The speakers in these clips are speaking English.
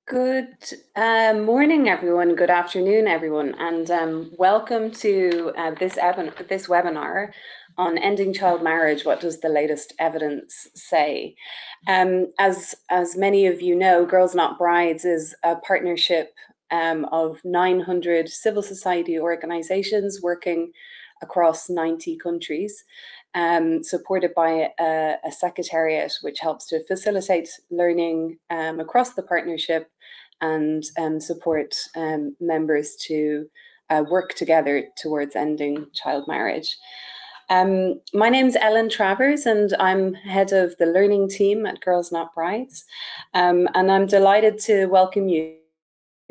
Good morning, everyone. Good afternoon, everyone, and welcome to this webinar on ending child marriage. What does the latest evidence say? As many of you know, Girls Not Brides is a partnership of 900 civil society organisations working across 90 countries. Supported by a secretariat which helps to facilitate learning across the partnership and support members to work together towards ending child marriage. My name's Ellen Travers and I'm head of the learning team at Girls Not Brides, and I'm delighted to welcome you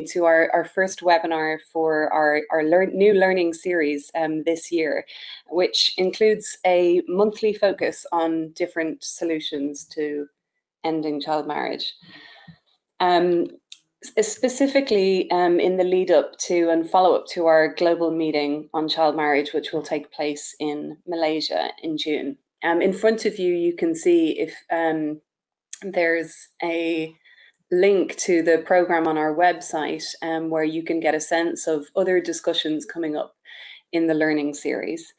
to our first webinar for our new learning series this year, which includes a monthly focus on different solutions to ending child marriage. Specifically in the lead up to and follow up to our global meeting on child marriage, which will take place in Malaysia in June. In front of you, you can see if there's a link to the program on our website where you can get a sense of other discussions coming up in the learning series.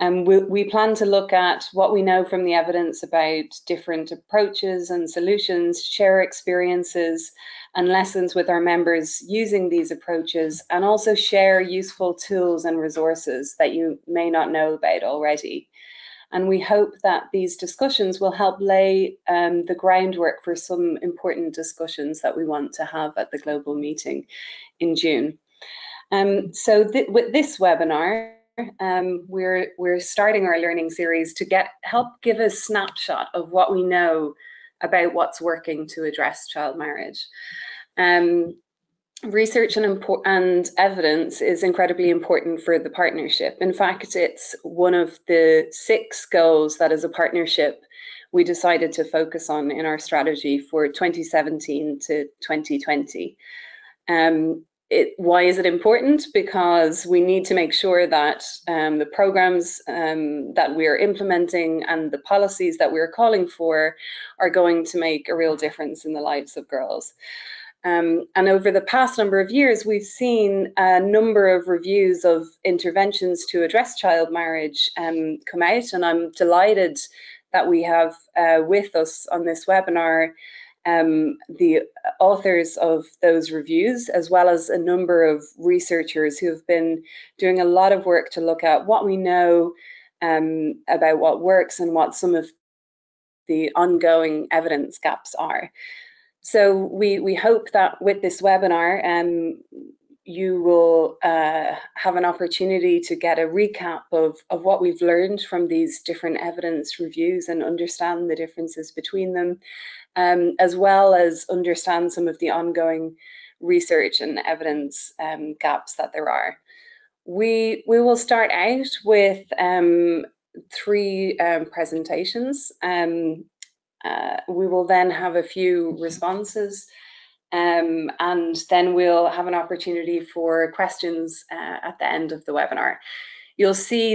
We plan to look at what we know from the evidence about different approaches and solutions, share experiences and lessons with our members using these approaches, and also share useful tools and resources that you may not know about already. And we hope that these discussions will help lay the groundwork for some important discussions that we want to have at the global meeting in June. So with this webinar, we're starting our learning series to help give a snapshot of what we know about what's working to address child marriage. Research and evidence is incredibly important for the partnership. In fact, it's one of the 6 goals that as a partnership we decided to focus on in our strategy for 2017 to 2020. Why is it important? Because we need to make sure that the programs that we're implementing and the policies that we're calling for are going to make a real difference in the lives of girls. And over the past number of years, we've seen a number of reviews of interventions to address child marriage come out, and I'm delighted that we have with us on this webinar the authors of those reviews, as well as a number of researchers who have been doing a lot of work to look at what we know about what works and what some of the ongoing evidence gaps are. So we hope that with this webinar, you will have an opportunity to get a recap of what we've learned from these different evidence reviews and understand the differences between them, as well as understand some of the ongoing research and evidence gaps that there are. We will start out with 3 presentations. We will then have a few responses, and then we'll have an opportunity for questions at the end of the webinar. You'll see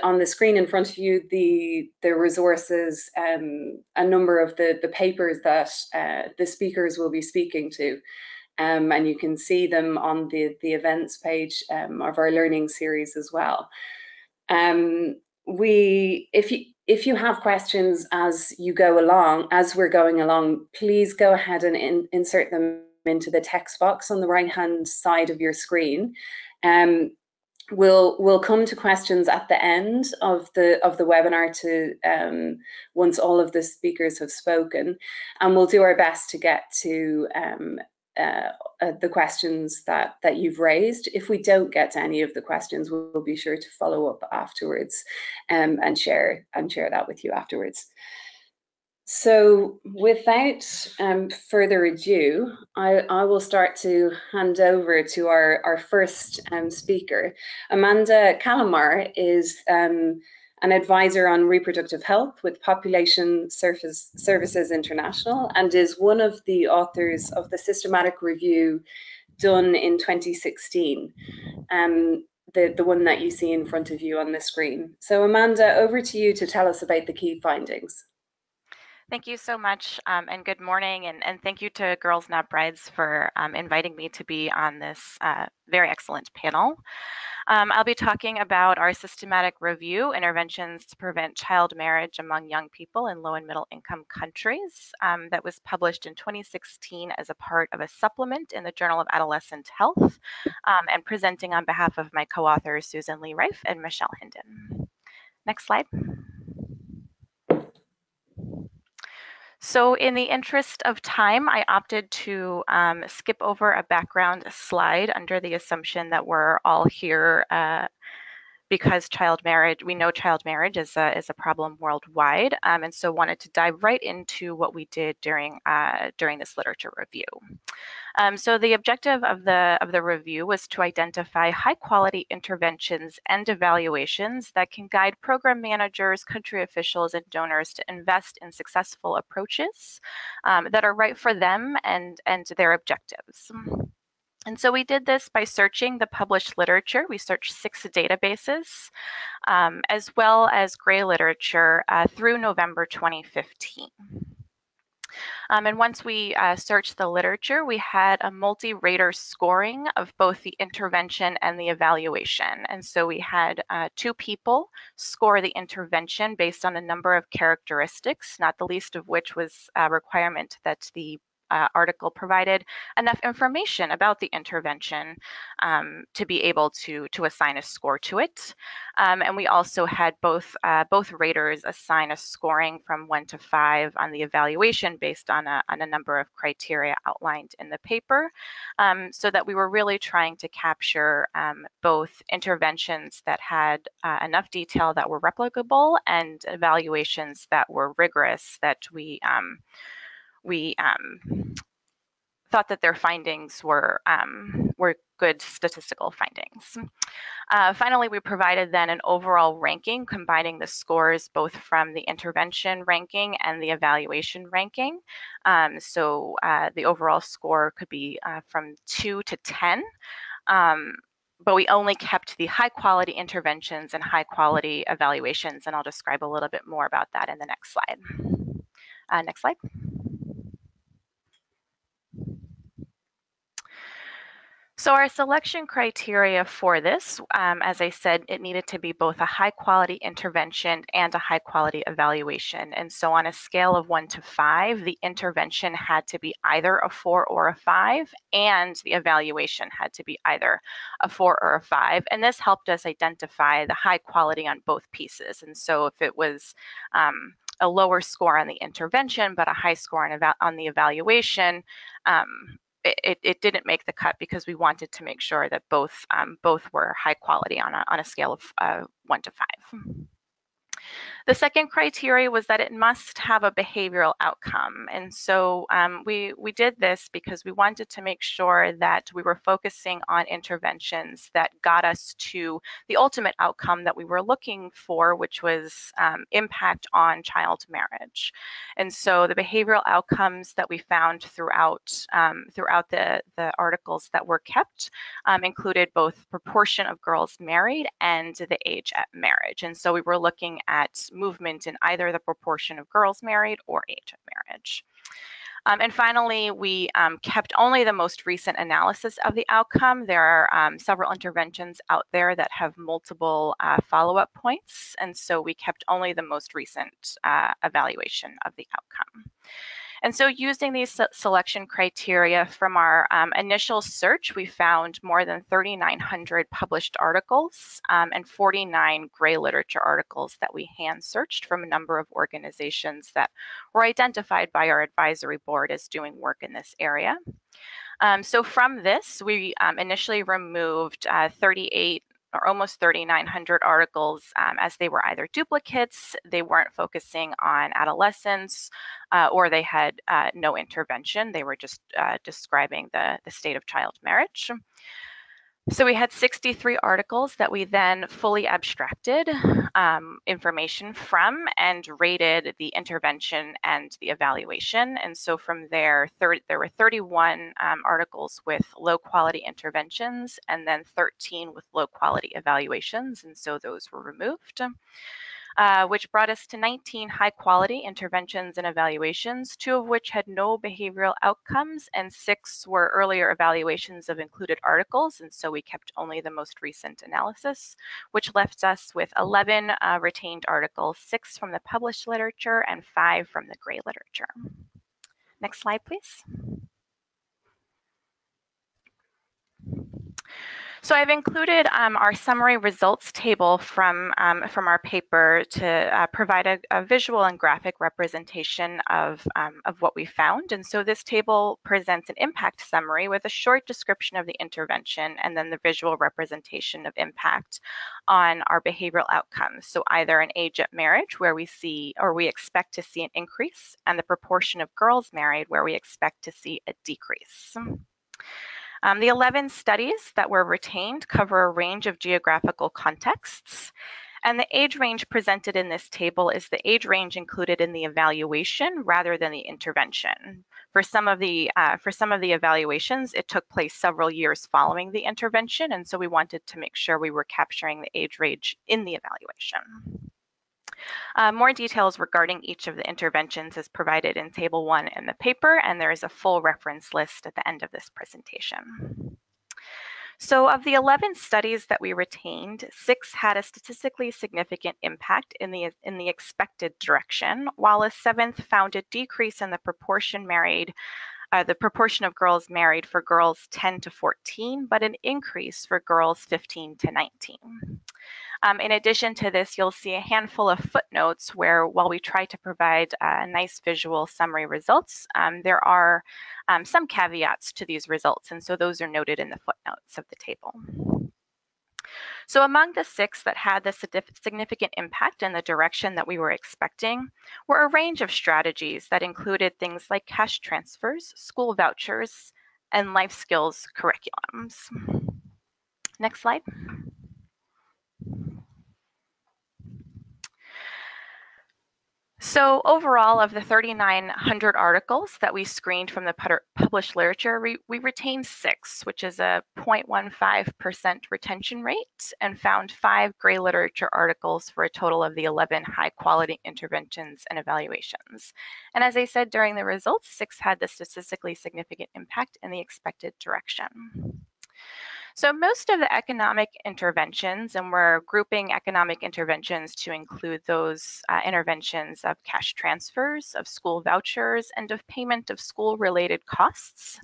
on the screen in front of you the resources, a number of the papers that the speakers will be speaking to, and you can see them on the events page of our learning series as well. If you have questions as we're going along, please go ahead and insert them into the text box on the right-hand side of your screen. We'll come to questions at the end of the webinar once all of the speakers have spoken, and we'll do our best to get to the questions that you've raised. If we don't get to any of the questions, we'll be sure to follow up afterwards and share that with you afterwards. So without further ado, I will start to hand over to our first speaker. Amanda Calamar is an advisor on reproductive health with Population Services International and is one of the authors of the systematic review done in 2016, the one that you see in front of you on the screen. So Amanda, over to you to tell us about the key findings. Thank you so much, and good morning, and thank you to Girls Not Brides for inviting me to be on this very excellent panel. I'll be talking about our systematic review, interventions to prevent child marriage among young people in low and middle income countries, that was published in 2016 as a part of a supplement in the Journal of Adolescent Health, and presenting on behalf of my co-authors Susan Lee Rife and Michelle Hinden. Next slide. So in the interest of time, I opted to skip over a background slide under the assumption that we're all here because we know child marriage is a problem worldwide, and so wanted to dive right into what we did during this literature review. So the objective of the review was to identify high quality interventions and evaluations that can guide program managers, country officials, and donors to invest in successful approaches that are right for them and their objectives. And so we did this by searching the published literature. We searched 6 databases, as well as gray literature through November 2015. And once we searched the literature, we had a multi-rater scoring of both the intervention and the evaluation. And so we had 2 people score the intervention based on a number of characteristics, not the least of which was a requirement that the article provided enough information about the intervention to be able to assign a score to it. And we also had both raters assign a scoring from 1 to 5 on the evaluation based on a number of criteria outlined in the paper, so that we were really trying to capture both interventions that had enough detail that were replicable and evaluations that were rigorous, that we thought that their findings were good statistical findings. Finally, we provided then an overall ranking, combining the scores both from the intervention ranking and the evaluation ranking. So the overall score could be from 2 to 10. But we only kept the high quality interventions and high quality evaluations, and I'll describe a little bit more about that in the next slide. Next slide. So our selection criteria for this, as I said, it needed to be both a high quality intervention and a high quality evaluation. And so on a scale of 1 to 5, the intervention had to be either a 4 or a 5, and the evaluation had to be either a 4 or a 5. And this helped us identify the high quality on both pieces. And so if it was a lower score on the intervention, but a high score on the evaluation, it didn't make the cut because we wanted to make sure that both were high quality on a scale of 1 to 5. The second criteria was that it must have a behavioral outcome. And so we did this because we wanted to make sure that we were focusing on interventions that got us to the ultimate outcome that we were looking for, which was impact on child marriage. And so the behavioral outcomes that we found throughout the articles that were kept included both proportion of girls married and the age at marriage. And so we were looking at movement in either the proportion of girls married or age at marriage. And finally, we kept only the most recent analysis of the outcome. There are several interventions out there that have multiple follow-up points, and so we kept only the most recent evaluation of the outcome. And so using these selection criteria from our initial search, we found more than 3,900 published articles and 49 gray literature articles that we hand searched from a number of organizations that were identified by our advisory board as doing work in this area. So from this, we initially removed 38 or almost 3,900 articles as they were either duplicates, they weren't focusing on adolescents, or they had no intervention. They were just describing the state of child marriage. So we had 63 articles that we then fully abstracted information from and rated the intervention and the evaluation. And so from there, there were 31 articles with low quality interventions and then 13 with low quality evaluations. And so those were removed. which brought us to 19 high-quality interventions and evaluations, 2 of which had no behavioral outcomes, and 6 were earlier evaluations of included articles, and so we kept only the most recent analysis, which left us with 11 retained articles, 6 from the published literature and 5 from the gray literature. Next slide, please. So I've included our summary results table from our paper to provide a visual and graphic representation of what we found. And so this table presents an impact summary with a short description of the intervention and then the visual representation of impact on our behavioral outcomes. So either an age at marriage where we see or we expect to see an increase, and the proportion of girls married where we expect to see a decrease. The 11 studies that were retained cover a range of geographical contexts, and the age range presented in this table is the age range included in the evaluation rather than the intervention. For some of the evaluations, it took place several years following the intervention, and so we wanted to make sure we were capturing the age range in the evaluation. More details regarding each of the interventions is provided in Table 1 in the paper, and there is a full reference list at the end of this presentation. So of the 11 studies that we retained, 6 had a statistically significant impact in the expected direction, while a 7th found a decrease in the proportion of girls married for girls 10 to 14, but an increase for girls 15 to 19. In addition to this, you'll see a handful of footnotes where, while we try to provide nice visual summary results, there are some caveats to these results, and so those are noted in the footnotes of the table. So among the 6 that had the significant impact in the direction that we were expecting were a range of strategies that included things like cash transfers, school vouchers, and life skills curriculums. Next slide. So overall, of the 3,900 articles that we screened from the published literature, we retained 6, which is a 0.15% retention rate, and found 5 gray literature articles for a total of the 11 high-quality interventions and evaluations. And as I said during the results, 6 had the statistically significant impact in the expected direction. So most of the economic interventions, and we're grouping economic interventions to include those interventions of cash transfers, of school vouchers, and of payment of school-related costs,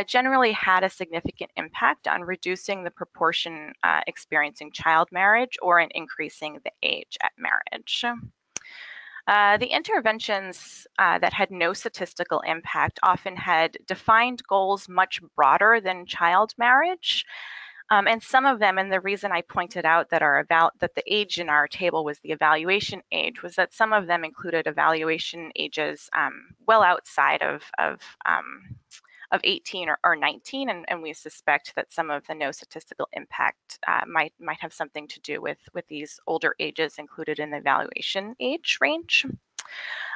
generally had a significant impact on reducing the proportion experiencing child marriage or in increasing the age at marriage. The interventions that had no statistical impact often had defined goals much broader than child marriage. And some of them, and the reason I pointed out that the age in our table was the evaluation age, was that some of them included evaluation ages well outside of 18 or 19, and we suspect that some of the no statistical impact might have something to do with these older ages included in the evaluation age range.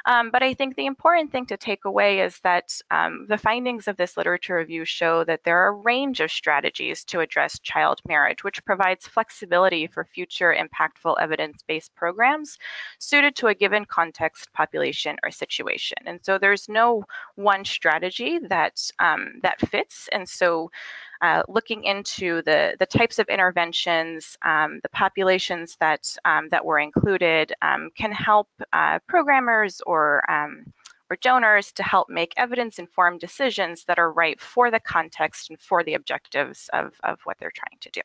But I think the important thing to take away is that the findings of this literature review show that there are a range of strategies to address child marriage, which provides flexibility for future impactful evidence-based programs suited to a given context, population, or situation. And so there's no one strategy that fits. And so looking into the types of interventions, the populations that were included can help programmers or donors to help make evidence-informed decisions that are right for the context and for the objectives of what they're trying to do.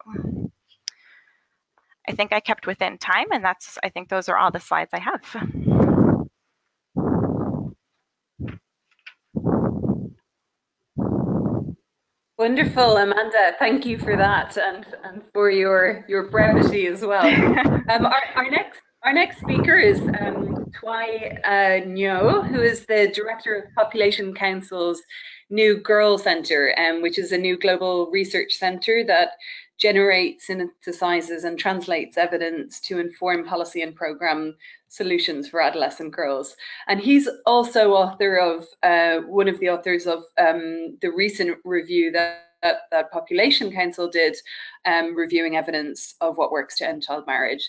I think I kept within time, and I think those are all the slides I have. Wonderful, Amanda. Thank you for that, and for your brevity as well. Our next speaker is Thuy Ngo, who is the Director of Population Council's New Girl Centre, which is a new global research centre that generates, synthesizes, and translates evidence to inform policy and program solutions for adolescent girls. And he's also author of one of the authors of the recent review that Population Council did, reviewing evidence of what works to end child marriage.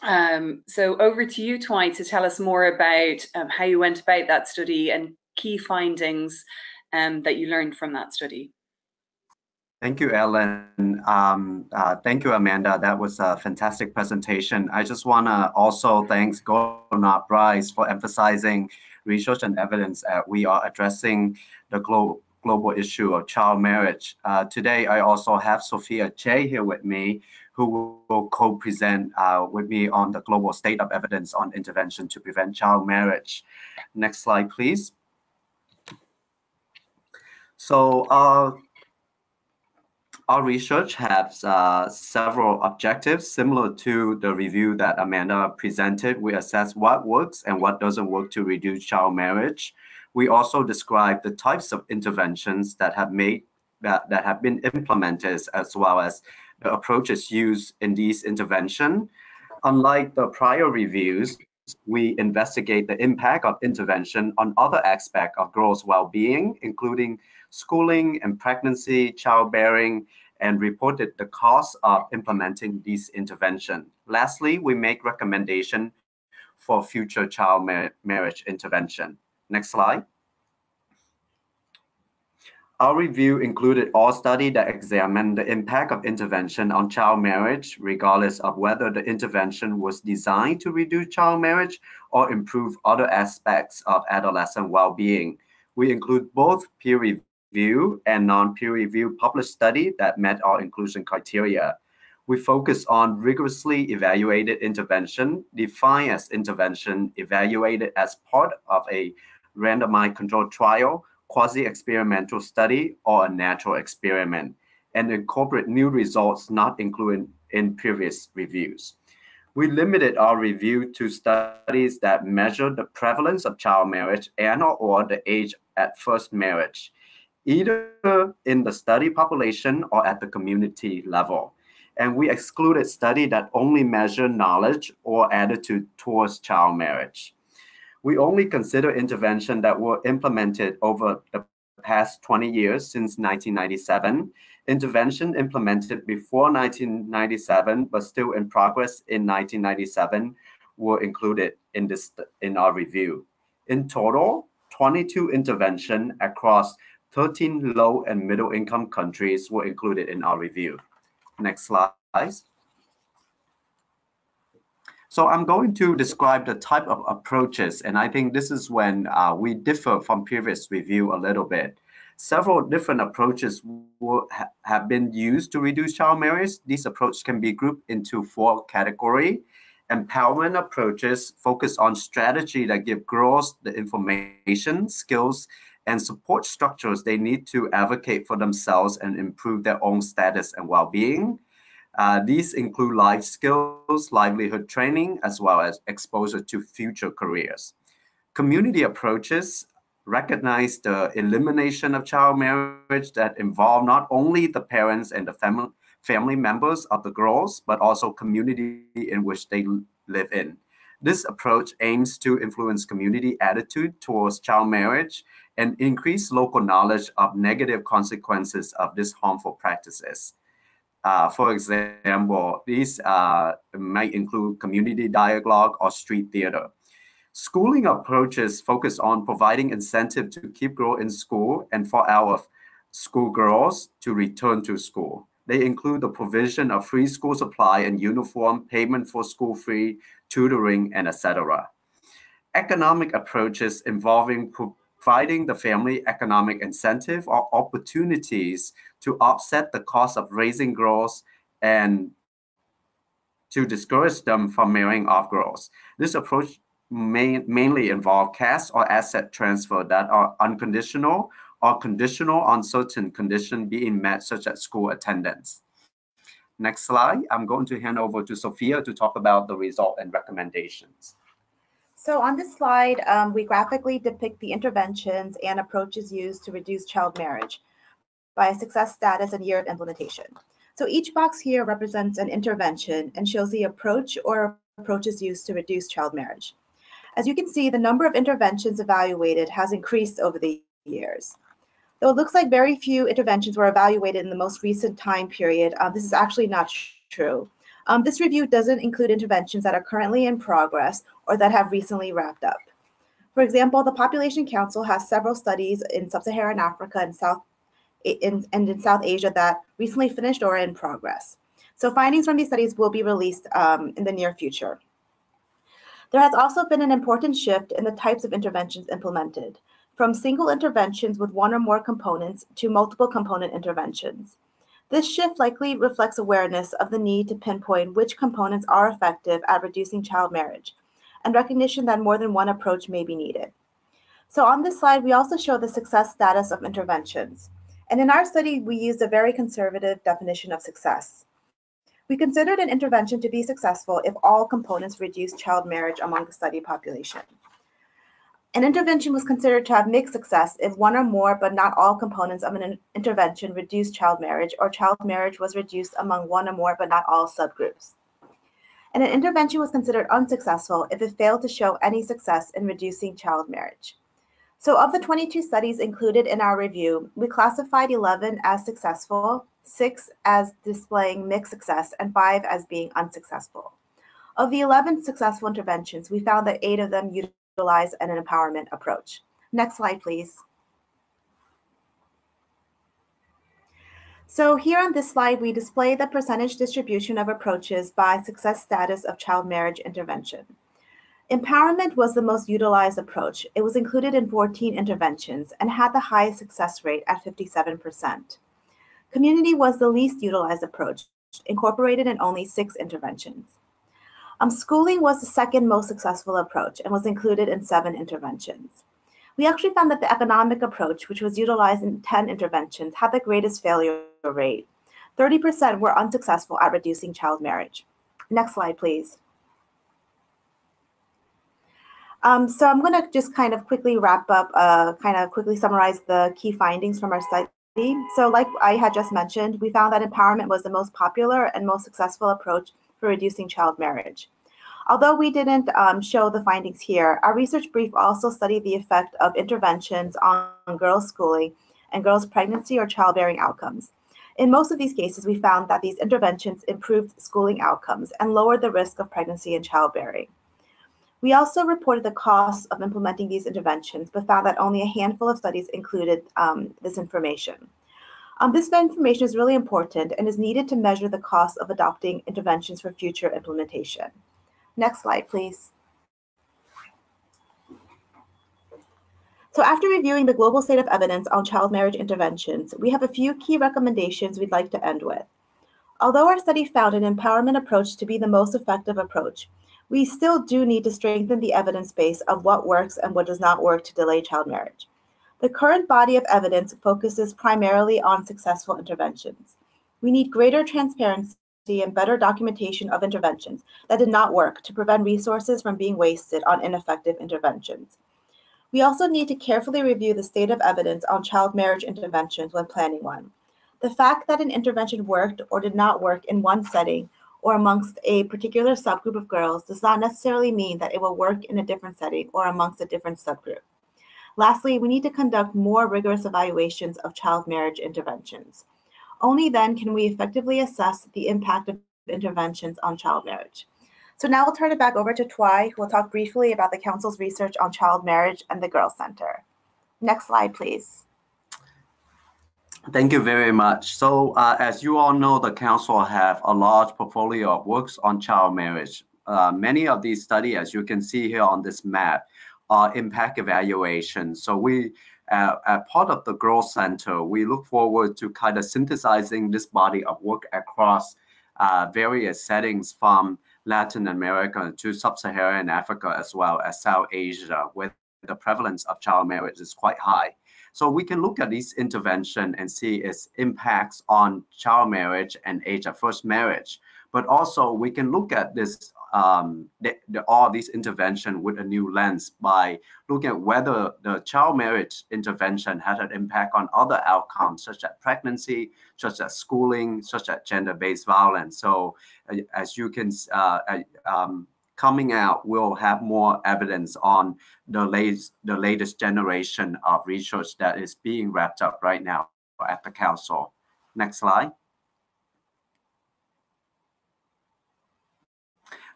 So over to you, Twai, to tell us more about how you went about that study and key findings that you learned from that study. Thank you, Ellen. Thank you, Amanda. That was a fantastic presentation. I just want to also thank Gunnar Bryce for emphasizing research and evidence. We are addressing the global issue of child marriage. Today, I also have Sophia Che here with me, who will co-present with me on the global state of evidence on intervention to prevent child marriage. Next slide, please. So, our research has several objectives similar to the review that Amanda presented. We assess what works and what doesn't work to reduce child marriage. We also describe the types of interventions that have been implemented, as well as the approaches used in these interventions. Unlike the prior reviews, we investigate the impact of intervention on other aspects of girls' well-being, including schooling and pregnancy, childbearing, and reported the cost of implementing these interventions. Lastly, we make recommendations for future child marriage intervention. Next slide. Our review included all studies that examined the impact of intervention on child marriage, regardless of whether the intervention was designed to reduce child marriage or improve other aspects of adolescent well-being. We include both peer-reviewed and non-peer-reviewed published studies that met our inclusion criteria. We focus on rigorously evaluated intervention, defined as intervention evaluated as part of a randomized controlled trial, quasi-experimental study, or a natural experiment, and incorporate new results not included in previous reviews. We limited our review to studies that measure the prevalence of child marriage and/or the age at first marriage, either in the study population or at the community level. And we excluded studies that only measure knowledge or attitude towards child marriage. We only consider interventions that were implemented over the past 20 years since 1997. Intervention implemented before 1997 but still in progress in 1997 were included in our review. In total, 22 interventions across 13 low and middle income countries were included in our review. Next slide. So I'm going to describe the type of approaches, and I think this is when we differ from previous review a little bit. Several different approaches have been used to reduce child marriage. These approaches can be grouped into 4 categories. Empowerment approaches focus on strategy that give girls the information, skills, and support structures they need to advocate for themselves and improve their own status and well-being. These include life skills, livelihood training, as well as exposure to future careers. Community approaches recognize the elimination of child marriage that involve not only the parents and the family members of the girls, but also community in which they live in. This approach aims to influence community attitude towards child marriage and increase local knowledge of negative consequences of these harmful practices. For example, these might include community dialogue or street theater. Schooling approaches focus on providing incentive to keep girls in school and for our schoolgirls to return to school. They include the provision of free school supply and uniform, payment for school fee, tutoring, and etc. Economic approaches involving providing the family economic incentive or opportunities to offset the cost of raising girls and to discourage them from marrying off girls. This approach mainly involve cash or asset transfer that are unconditional or conditional on certain conditions being met, such as school attendance. Next slide. I'm going to hand over to Sophia to talk about the result and recommendations. So on this slide, we graphically depict the interventions and approaches used to reduce child marriage by success status and year of implementation. So each box here represents an intervention and shows the approach or approaches used to reduce child marriage. As you can see, the number of interventions evaluated has increased over the years. Though it looks like very few interventions were evaluated in the most recent time period, this is actually not true. This review doesn't include interventions that are currently in progress or that have recently wrapped up. For example, the Population Council has several studies in Sub-Saharan Africa and in South Asia that recently finished or are in progress. So findings from these studies will be released in the near future. There has also been an important shift in the types of interventions implemented, from single interventions with one or more components to multiple component interventions. This shift likely reflects awareness of the need to pinpoint which components are effective at reducing child marriage, and recognition that more than one approach may be needed. So on this slide, we also show the success status of interventions. And in our study, we used a very conservative definition of success. We considered an intervention to be successful if all components reduced child marriage among the study population. An intervention was considered to have mixed success if one or more but not all components of an intervention reduced child marriage, or child marriage was reduced among one or more but not all subgroups. And an intervention was considered unsuccessful if it failed to show any success in reducing child marriage. So of the 22 studies included in our review, we classified 11 as successful, 6 as displaying mixed success, and 5 as being unsuccessful. Of the 11 successful interventions, we found that 8 of them utilize an empowerment approach. Next slide, please. So here on this slide, we display the percentage distribution of approaches by success status of child marriage intervention. Empowerment was the most utilized approach. It was included in 14 interventions and had the highest success rate at 57%. Community was the least utilized approach, incorporated in only 6 interventions. Schooling was the second most successful approach and was included in 7 interventions. We actually found that the economic approach, which was utilized in 10 interventions, had the greatest failure rate. 30% were unsuccessful at reducing child marriage. Next slide, please. So I'm going to just kind of quickly wrap up, quickly summarize the key findings from our study. So like I had just mentioned, we found that empowerment was the most popular and most successful approach for reducing child marriage. Although we didn't show the findings here, our research brief also studied the effect of interventions on girls' schooling and girls' pregnancy or childbearing outcomes. In most of these cases, we found that these interventions improved schooling outcomes and lowered the risk of pregnancy and childbearing. We also reported the costs of implementing these interventions, but found that only a handful of studies included this information. This information is really important and is needed to measure the cost of adopting interventions for future implementation. Next slide, please. So after reviewing the global state of evidence on child marriage interventions, we have a few key recommendations we'd like to end with. Although our study found an empowerment approach to be the most effective approach, we still do need to strengthen the evidence base of what works and what does not work to delay child marriage. The current body of evidence focuses primarily on successful interventions. We need greater transparency and better documentation of interventions that did not work to prevent resources from being wasted on ineffective interventions. We also need to carefully review the state of evidence on child marriage interventions when planning one. The fact that an intervention worked or did not work in one setting or amongst a particular subgroup of girls does not necessarily mean that it will work in a different setting or amongst a different subgroup. Lastly, we need to conduct more rigorous evaluations of child marriage interventions. Only then can we effectively assess the impact of interventions on child marriage. So now I'll turn it back over to Twai, who will talk briefly about the Council's research on child marriage and the Girls Center. Next slide, please. Thank you very much. So as you all know, the Council have a large portfolio of works on child marriage. Many of these studies, as you can see here on this map, are impact evaluations. So we, as part of the Girls Center, we look forward to kind of synthesizing this body of work across various settings from Latin America to Sub-Saharan Africa as well as South Asia, where the prevalence of child marriage is quite high. So we can look at these interventions and see its impacts on child marriage and age of first marriage. But also we can look at this all these interventions with a new lens by looking at whether the child marriage intervention had an impact on other outcomes such as pregnancy, such as schooling, such as gender-based violence. So as you can coming out, we'll have more evidence on the latest generation of research that is being wrapped up right now at the Council. Next slide.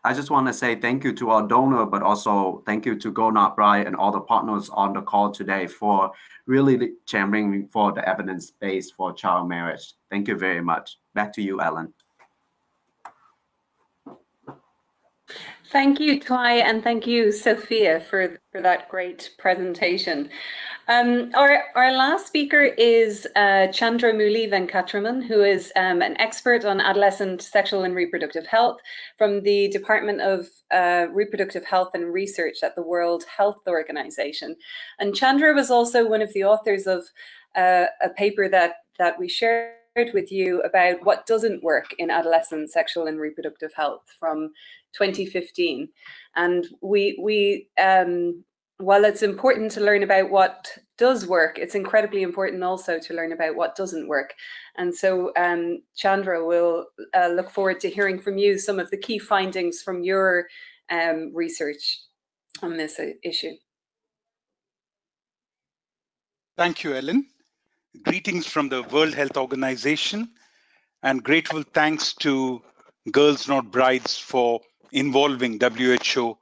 I just want to say thank you to our donor, but also thank you to Golnath Brai and all the partners on the call today for really championing for the evidence base for child marriage. Thank you very much. Back to you, Ellen. Thank you, Twai, and thank you, Sophia, for that great presentation. Our last speaker is Chandra Muli Venkatraman, who is an expert on adolescent sexual and reproductive health from the Department of Reproductive Health and Research at the World Health Organization. And Chandra was also one of the authors of a paper that we shared with you about what doesn't work in adolescent sexual and reproductive health from 2015. And while it's important to learn about what does work, it's incredibly important also to learn about what doesn't work. And so Chandra will look forward to hearing from you some of the key findings from your research on this issue. Thank you, Ellen. Greetings from the World Health Organization, and grateful thanks to Girls Not Brides for involving WHO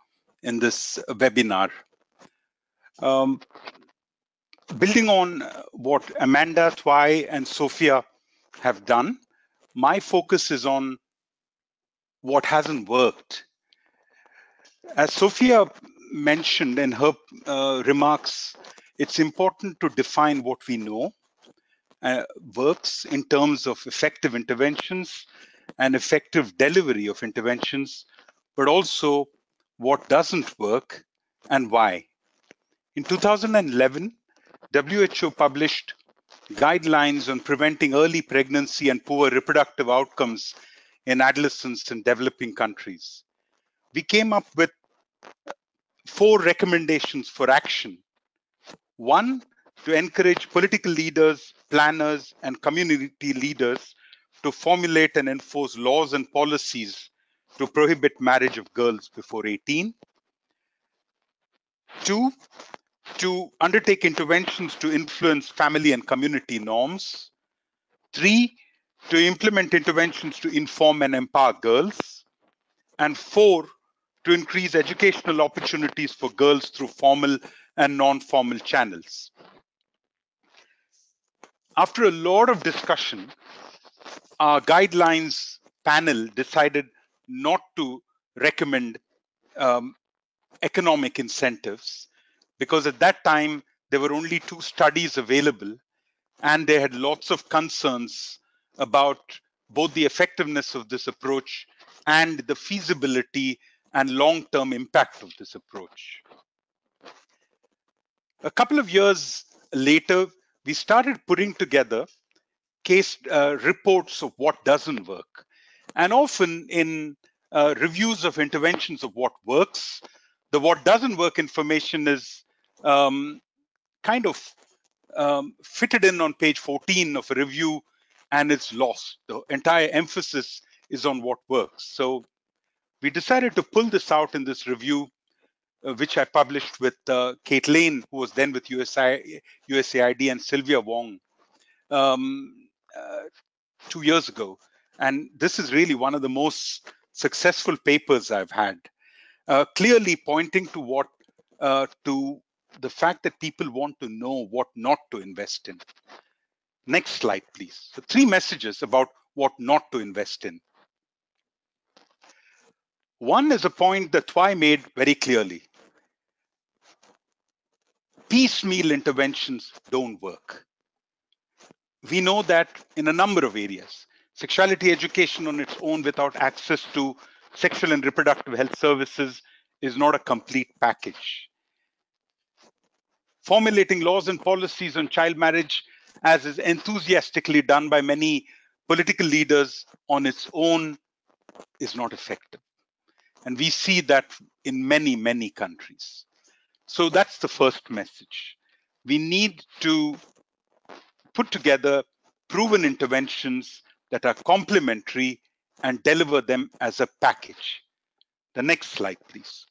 in this webinar. Building on what Amanda, Twai, and Sophia have done, my focus is on what hasn't worked. As Sophia mentioned in her remarks, it's important to define what we know works in terms of effective interventions and effective delivery of interventions, but also what doesn't work and why. In 2011, WHO published guidelines on preventing early pregnancy and poor reproductive outcomes in adolescents in developing countries. We came up with 4 recommendations for action. 1, to encourage political leaders, planners, and community leaders to formulate and enforce laws and policies to prohibit marriage of girls before 18. 2, to undertake interventions to influence family and community norms. 3, to implement interventions to inform and empower girls. And 4, to increase educational opportunities for girls through formal and non-formal channels. After a lot of discussion, our guidelines panel decided not to recommend economic incentives, because at that time there were only 2 studies available, and they had lots of concerns about both the effectiveness of this approach and the feasibility and long-term impact of this approach. A couple of years later, we started putting together case reports of what doesn't work. And often in reviews of interventions of what works, the what doesn't work information is kind of fitted in on page 14 of a review, and it's lost. The entire emphasis is on what works. So we decided to pull this out in this review, which I published with Kate Lane, who was then with USAID, and Sylvia Wong 2 years ago. And this is really one of the most successful papers I've had, clearly pointing to to the fact that people want to know what not to invest in. Next slide, please. So 3 messages about what not to invest in. One is a point that Twai made very clearly. Piecemeal interventions don't work. We know that in a number of areas. Sexuality education on its own without access to sexual and reproductive health services is not a complete package. Formulating laws and policies on child marriage, as is enthusiastically done by many political leaders on its own, is not effective. And we see that in many, many countries. So that's the first message. We need to put together proven interventions that are complementary and deliver them as a package. The next slide, please.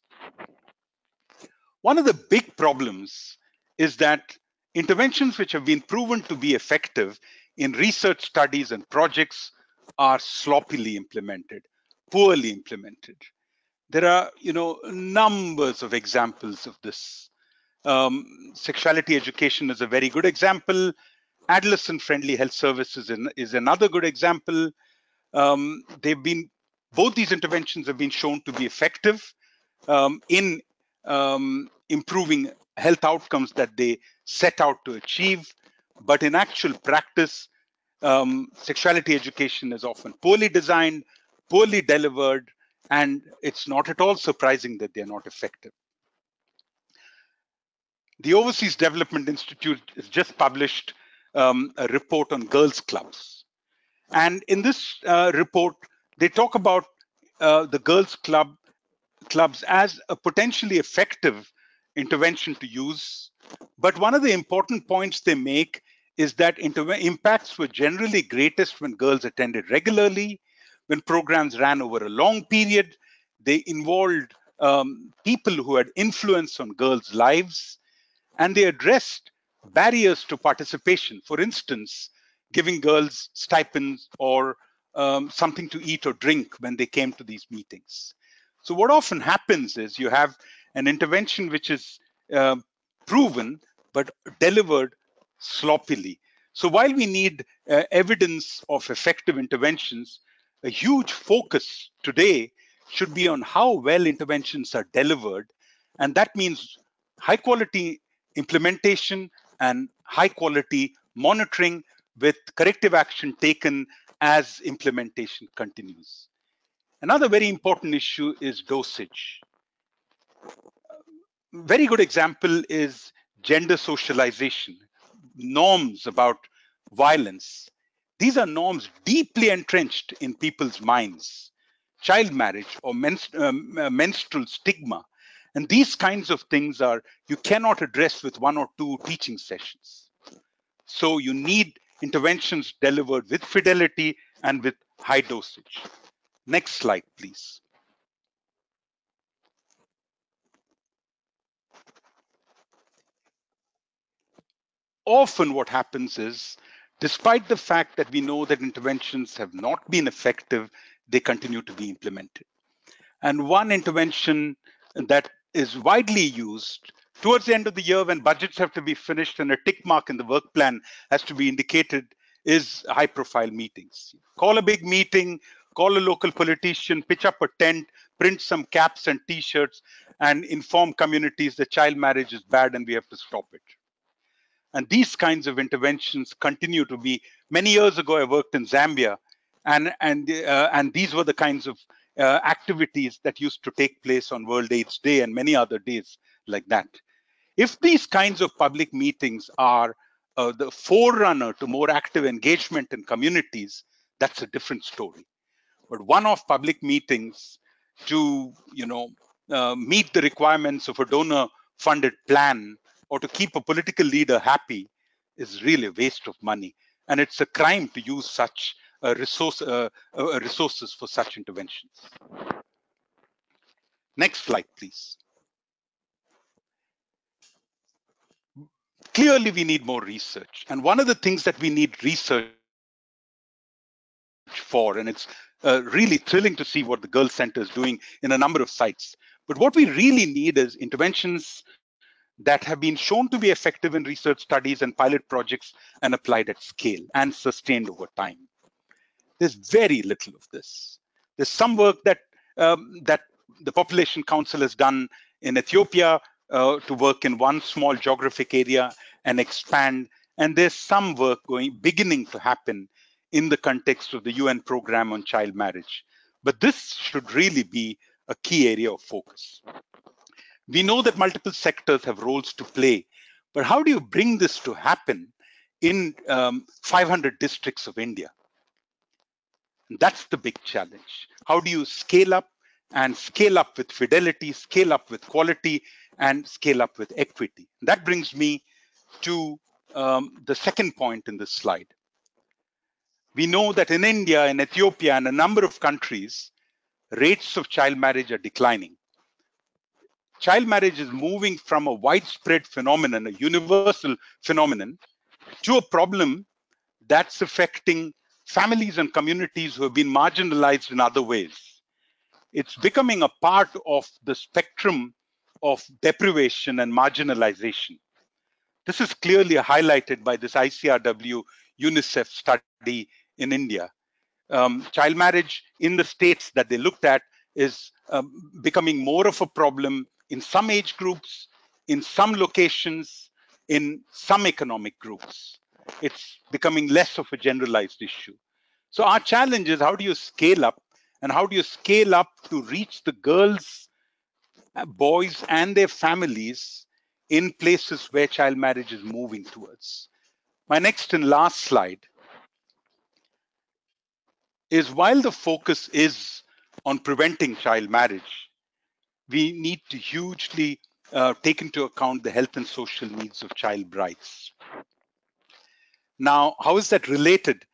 One of the big problems is that interventions which have been proven to be effective in research studies and projects are sloppily implemented, poorly implemented. There are, numbers of examples of this. Sexuality education is a very good example. Adolescent-friendly health services is another good example. Both these interventions have been shown to be effective in improving health outcomes that they set out to achieve. But in actual practice, sexuality education is often poorly designed, poorly delivered, and it's not at all surprising that they're not effective. The Overseas Development Institute has just published a report on girls' clubs. And in this report, they talk about the girls' clubs as a potentially effective intervention to use. But one of the important points they make is that impacts were generally greatest when girls attended regularly, when programs ran over a long period. They involved people who had influence on girls' lives, and they addressed barriers to participation. For instance, giving girls stipends or something to eat or drink when they came to these meetings. So what often happens is you have an intervention which is proven but delivered sloppily. So while we need evidence of effective interventions, a huge focus today should be on how well interventions are delivered. And that means high quality implementation and high quality monitoring with corrective action taken as implementation continues. Another very important issue is dosage. Very good example is gender socialization, norms about violence. These are norms deeply entrenched in people's minds. Child marriage or menstrual stigma. And these kinds of things you cannot address with 1 or 2 teaching sessions. So you need interventions delivered with fidelity and with high dosage. Next slide, please. Often what happens is, despite the fact that we know that interventions have not been effective, they continue to be implemented. And one intervention that is widely used towards the end of the year when budgets have to be finished and a tick mark in the work plan has to be indicated is high profile meetings. Call a big meeting, call a local politician, pitch up a tent, print some caps and t-shirts and inform communities that child marriage is bad and we have to stop it. And these kinds of interventions continue to be. Many years ago, I worked in Zambia, and these were the kinds of activities that used to take place on World AIDS Day and many other days like that. If these kinds of public meetings are the forerunner to more active engagement in communities, that's a different story. But one-off public meetings to meet the requirements of a donor-funded plan or to keep a political leader happy is really a waste of money. And it's a crime to use such resources for such interventions. Next slide, please. Clearly, we need more research. And one of the things that we need research for, and it's really thrilling to see what the Girl Center is doing in a number of sites. But what we really need is interventions that have been shown to be effective in research studies and pilot projects and applied at scale and sustained over time. There's very little of this. There's some work that the Population Council has done in Ethiopia to work in one small geographic area and expand. And there's some work beginning to happen in the context of the UN program on child marriage. But this should really be a key area of focus. We know that multiple sectors have roles to play, but how do you bring this to happen in 500 districts of India? And that's the big challenge. How do you scale up and scale up with fidelity, scale up with quality, and scale up with equity? And that brings me to the second point in this slide. We know that in India, in Ethiopia, and a number of countries, rates of child marriage are declining. Child marriage is moving from a widespread phenomenon, a universal phenomenon, to a problem that's affecting families and communities who have been marginalized in other ways. it's becoming a part of the spectrum of deprivation and marginalization. This is clearly highlighted by this ICRW UNICEF study in India. Child marriage in the states that they looked at is becoming more of a problem in some age groups, in some locations, in some economic groups. It's becoming less of a generalized issue. So our challenge is, how do you scale up, and how do you scale up to reach the girls, boys and their families in places where child marriage is moving towards. My next and last slide is, while the focus is on preventing child marriage, we need to hugely take into account the health and social needs of child brides. Now, how is that related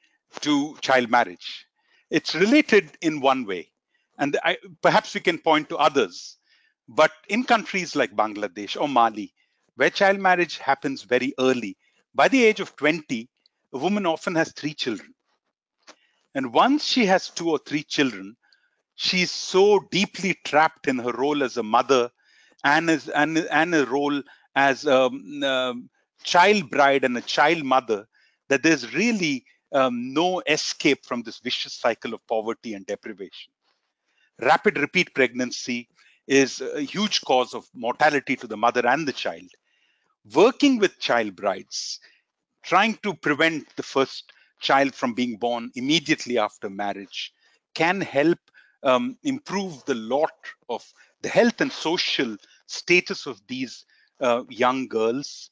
to child marriage? It's related in one way, and perhaps we can point to others. But in countries like Bangladesh or Mali, where child marriage happens very early, by the age of 20, a woman often has 3 children. And once she has 2 or 3 children, she's so deeply trapped in her role as a mother and a role as a child bride and a child mother, that there's really no escape from this vicious cycle of poverty and deprivation. Rapid repeat pregnancy is a huge cause of mortality to the mother and the child. Working with child brides, trying to prevent the first child from being born immediately after marriage, can help improve the lot of the health and social status of these young girls,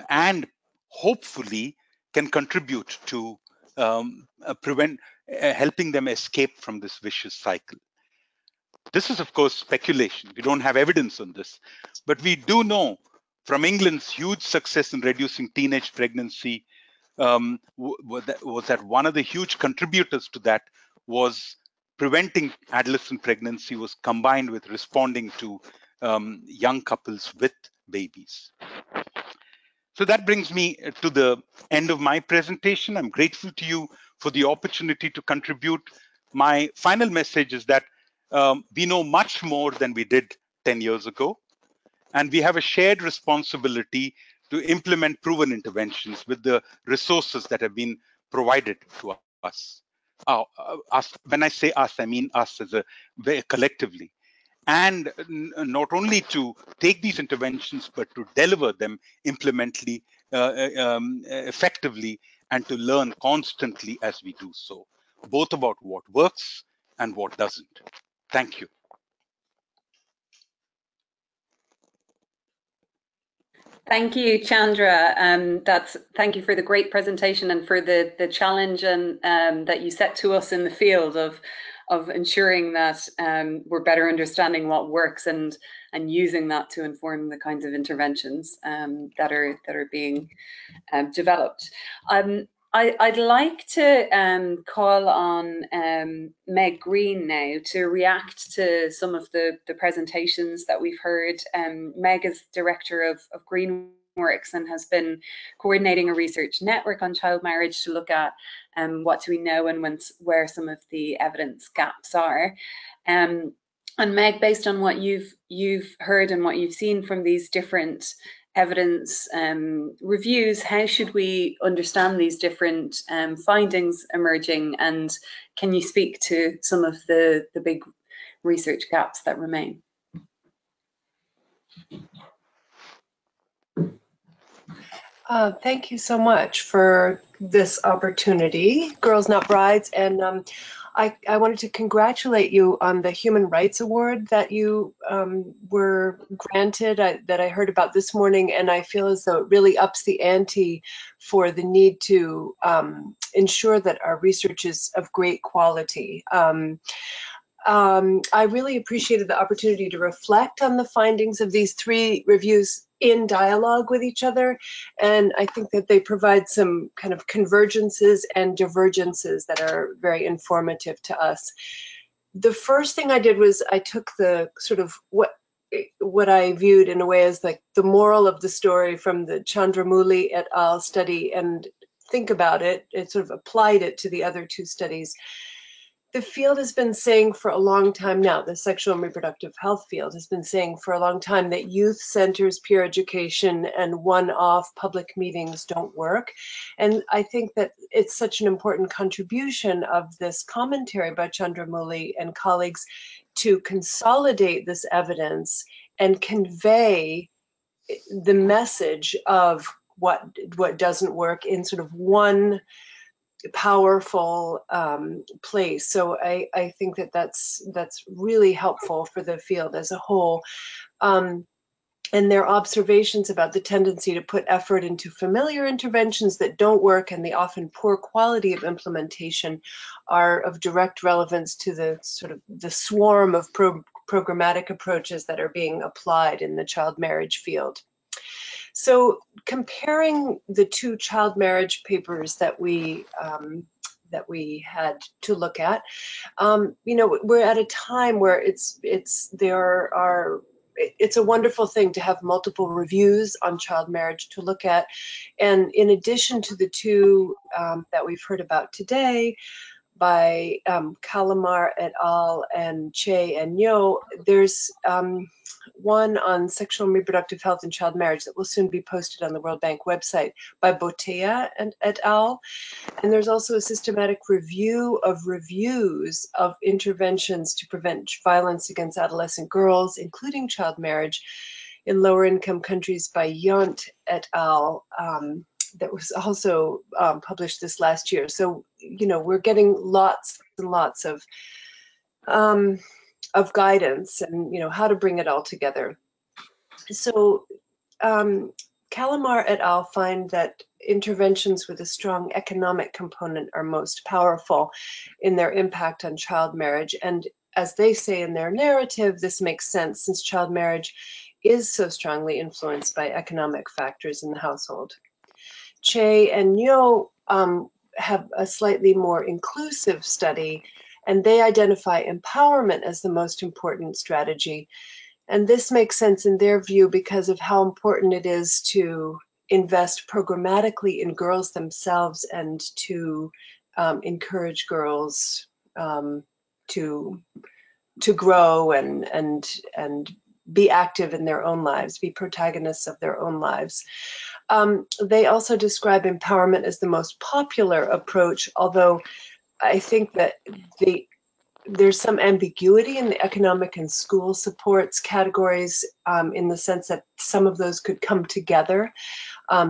and hopefully can contribute to helping them escape from this vicious cycle. This is, of course, speculation. We don't have evidence on this, but we do know from England's huge success in reducing teenage pregnancy was that one of the huge contributors to that was preventing adolescent pregnancy was combined with responding to young couples with babies. So that brings me to the end of my presentation. I'm grateful to you for the opportunity to contribute. My final message is that we know much more than we did 10 years ago, and we have a shared responsibility to implement proven interventions with the resources that have been provided to us. When I say us, I mean us as collectively. And not only to take these interventions, but to deliver them effectively, and to learn constantly as we do so, both about what works and what doesn't. Thank you. Thank you, Chandra. Thank you for the great presentation and for the challenge and that you set to us in the field of ensuring that we're better understanding what works and using that to inform the kinds of interventions that are being developed. I'd like to call on Meg Green now to react to some of the presentations that we've heard. Meg is Director of Greenworks and has been coordinating a research network on child marriage to look at what do we know and where some of the evidence gaps are. And Meg, based on what you've heard and what you've seen from these different evidence reviews, how should we understand these different findings emerging, and can you speak to some of the big research gaps that remain? Thank you so much for this opportunity, Girls Not Brides, and I wanted to congratulate you on the Human Rights Award that you were granted, that I heard about this morning, and I feel as though it really ups the ante for the need to ensure that our research is of great quality. I really appreciated the opportunity to reflect on the findings of these 3 reviews in dialogue with each other, and I think that they provide some kind of convergences and divergences that are very informative to us. The first thing I did was I took the sort of what I viewed in a way as like the moral of the story from the Chandramouli et al. Study and think about it, sort of applied it to the other 2 studies. the field has been saying for a long time now, the sexual and reproductive health field has been saying for a long time that youth centers, peer education, and one-off public meetings don't work. And I think that it's such an important contribution of this commentary by Chandramouli and colleagues to consolidate this evidence and convey the message of what doesn't work in sort of one powerful place. So I think that that's really helpful for the field as a whole. And their observations about the tendency to put effort into familiar interventions that don't work and the often poor quality of implementation are of direct relevance to the sort of the swarm of programmatic approaches that are being applied in the child marriage field. So comparing the two child marriage papers that we had to look at, you know, we're at a time where it's a wonderful thing to have multiple reviews on child marriage to look at. And in addition to the two that we've heard about today, by Calamar et al. And Che and Nyo, there's one on sexual and reproductive health and child marriage that will soon be posted on the World Bank website by Botea and et al. And there's also a systematic review of reviews of interventions to prevent violence against adolescent girls, including child marriage, in lower income countries by Yount et al. That was also published this last year. So, you know, we're getting lots and lots of guidance and, you know, how to bring it all together. So Calamar et al. Find that interventions with a strong economic component are most powerful in their impact on child marriage. And as they say in their narrative, this makes sense since child marriage is so strongly influenced by economic factors in the household. Che and Nyo have a slightly more inclusive study, and they identify empowerment as the most important strategy. And this makes sense in their view because of how important it is to invest programmatically in girls themselves and to encourage girls to grow and be active in their own lives, be protagonists of their own lives. They also describe empowerment as the most popular approach, although I think that there's some ambiguity in the economic and school supports categories in the sense that some of those could come together.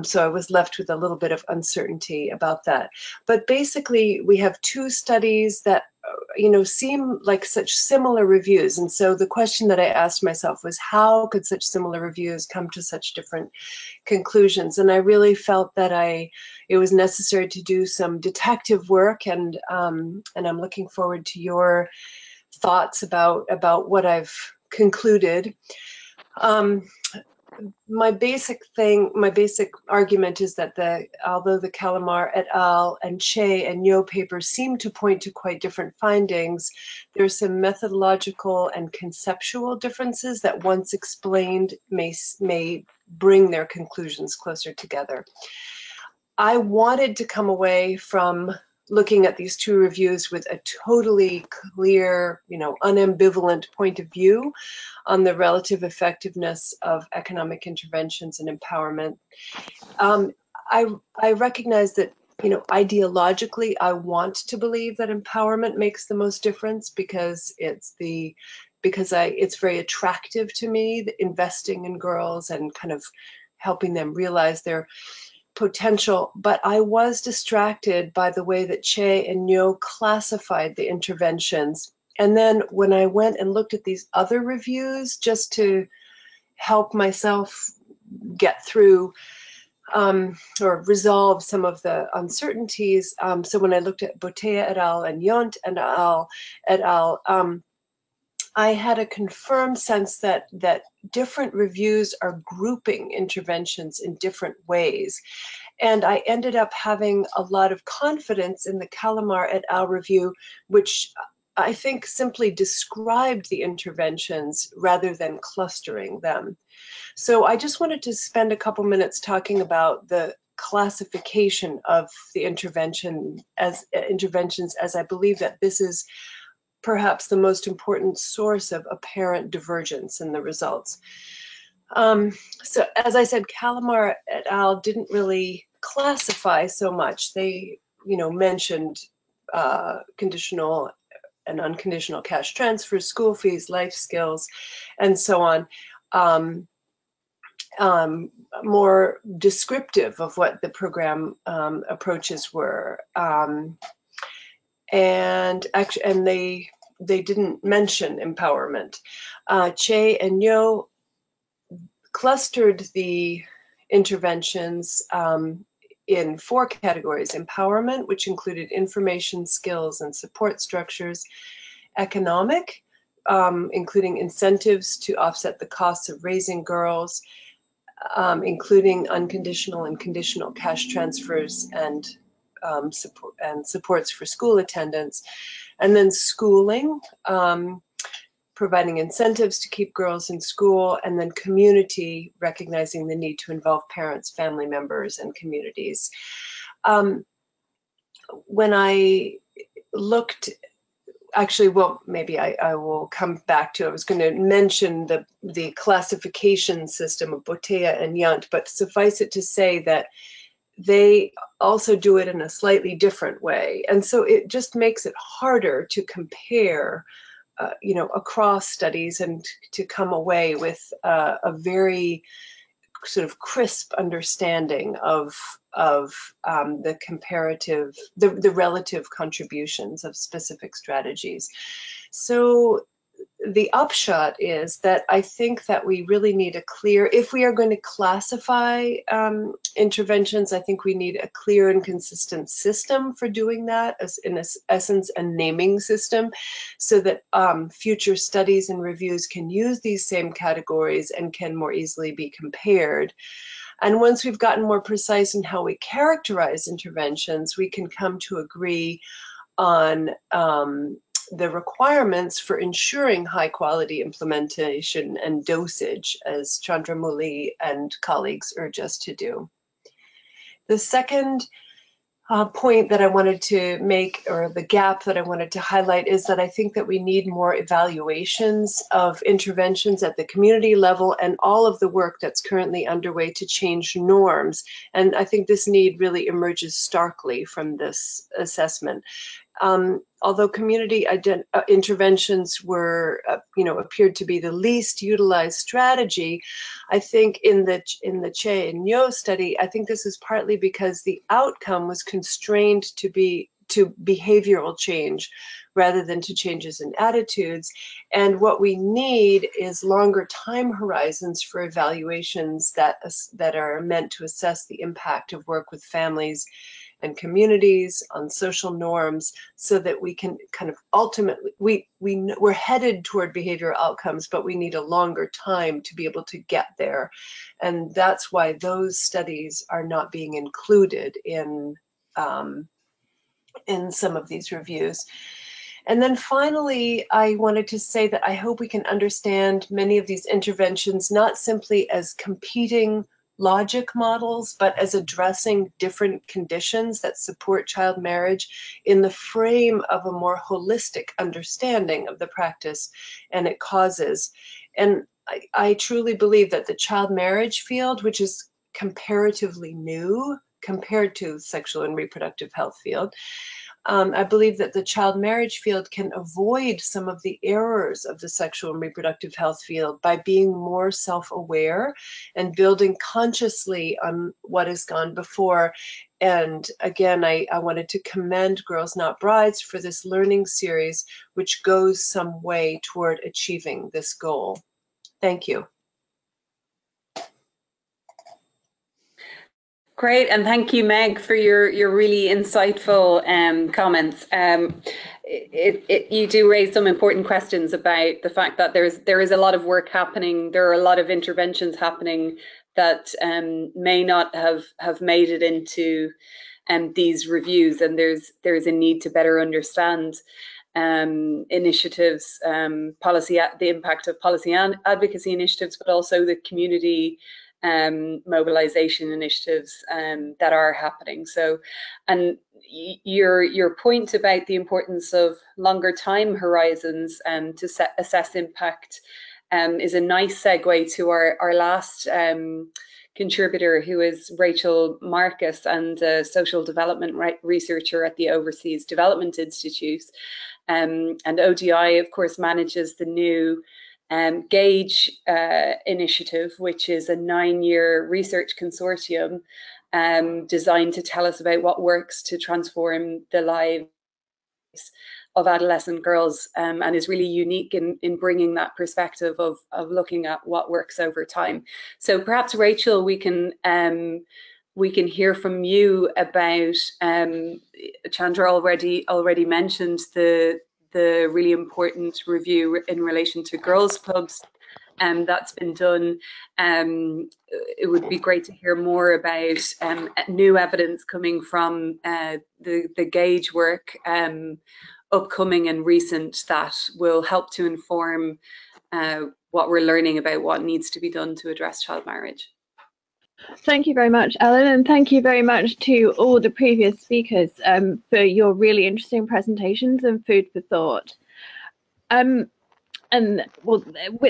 So I was left with a little bit of uncertainty about that. But basically, we have two studies that you know, seem like such similar reviews. And so the question that I asked myself was, how could such similar reviews come to such different conclusions? And I really felt that it was necessary to do some detective work, and I'm looking forward to your thoughts about what I've concluded. My basic argument is that although the Calamar et al. And Che and Nyo papers seem to point to quite different findings, there's some methodological and conceptual differences that, once explained, may bring their conclusions closer together. I wanted to come away from looking at these two reviews with a totally clear, you know, unambivalent point of view on the relative effectiveness of economic interventions and empowerment. I recognize that, you know, ideologically, I want to believe that empowerment makes the most difference because it's very attractive to me, investing in girls and kind of helping them realize their potential. But I was distracted by the way that Che and Nyo classified the interventions. And then when I went and looked at these other reviews, just to help myself get through or resolve some of the uncertainties. So when I looked at Botea et al. And Yount et al., I had a confirmed sense that different reviews are grouping interventions in different ways. And I ended up having a lot of confidence in the Calamar et al. Review, which I think simply described the interventions rather than clustering them. So I just wanted to spend a couple minutes talking about the classification of the interventions, as I believe that this is perhaps the most important source of apparent divergence in the results. So as I said, Calamar et al. Didn't really classify so much. They, mentioned conditional and unconditional cash transfers, school fees, life skills, and so on. More descriptive of what the program approaches were, and they didn't mention empowerment. Che and Yo clustered the interventions in 4 categories: empowerment, which included information, skills, and support structures; economic, including incentives to offset the costs of raising girls, including unconditional and conditional cash transfers and supports for school attendance; and then schooling, providing incentives to keep girls in school; and then community, recognizing the need to involve parents, family members, and communities. When I looked, actually, well, maybe I will come back to, I was going to mention the classification system of Botea and Yount, but suffice it to say that they also do it in a slightly different way. And so it just makes it harder to compare across studies and to come away with a very sort of crisp understanding of the comparative, the relative contributions of specific strategies. So the upshot is that I think that we really need a clear, if we are going to classify interventions, I think we need a clear and consistent system for doing that, as in essence a naming system, so that future studies and reviews can use these same categories and can more easily be compared. And once we've gotten more precise in how we characterize interventions, we can come to agree on the requirements for ensuring high quality implementation and dosage, as Chandramouli and colleagues urge us to do. The second point that I wanted to make, or the gap that I wanted to highlight, is that I think that we need more evaluations of interventions at the community level and all of the work that's currently underway to change norms. And I think this need really emerges starkly from this assessment. Although community interventions were, appeared to be the least utilized strategy, I think in the Che and Yo study, I think this is partly because the outcome was constrained to behavioral change rather than to changes in attitudes. And what we need is longer time horizons for evaluations that are meant to assess the impact of work with families and communities on social norms, so that we can kind of ultimately, we're headed toward behavioral outcomes, but we need a longer time to be able to get there. And that's why those studies are not being included in some of these reviews. And then finally, I wanted to say that I hope we can understand many of these interventions not simply as competing logic models, but as addressing different conditions that support child marriage in the frame of a more holistic understanding of the practice and its causes. And I truly believe that the child marriage field, which is comparatively new compared to sexual and reproductive health field, I believe that the child marriage field can avoid some of the errors of the sexual and reproductive health field by being more self-aware and building consciously on what has gone before. And again, I wanted to commend Girls Not Brides for this learning series, which goes some way toward achieving this goal. Thank you. Great, and thank you, Meg, for your really insightful comments. You do raise some important questions about the fact that there is a lot of work happening. There are a lot of interventions happening that may not have made it into these reviews, and there's a need to better understand initiatives, the impact of policy and advocacy initiatives, but also the community mobilization initiatives that are happening. So, and your point about the importance of longer time horizons to assess impact is a nice segue to our last contributor, who is Rachel Marcus, and a social development researcher at the Overseas Development Institute. And ODI, of course, manages the new GAGE initiative, which is a 9-year research consortium designed to tell us about what works to transform the lives of adolescent girls, and is really unique in bringing that perspective of looking at what works over time. So perhaps, Rachel, we can hear from you about, Chandra already mentioned the really important review in relation to girls' clubs that's been done. It would be great to hear more about new evidence coming from the GAGE work, upcoming and recent, that will help to inform what we're learning about what needs to be done to address child marriage. Thank you very much, Ellen, and thank you very much to all the previous speakers for your really interesting presentations and food for thought. And well,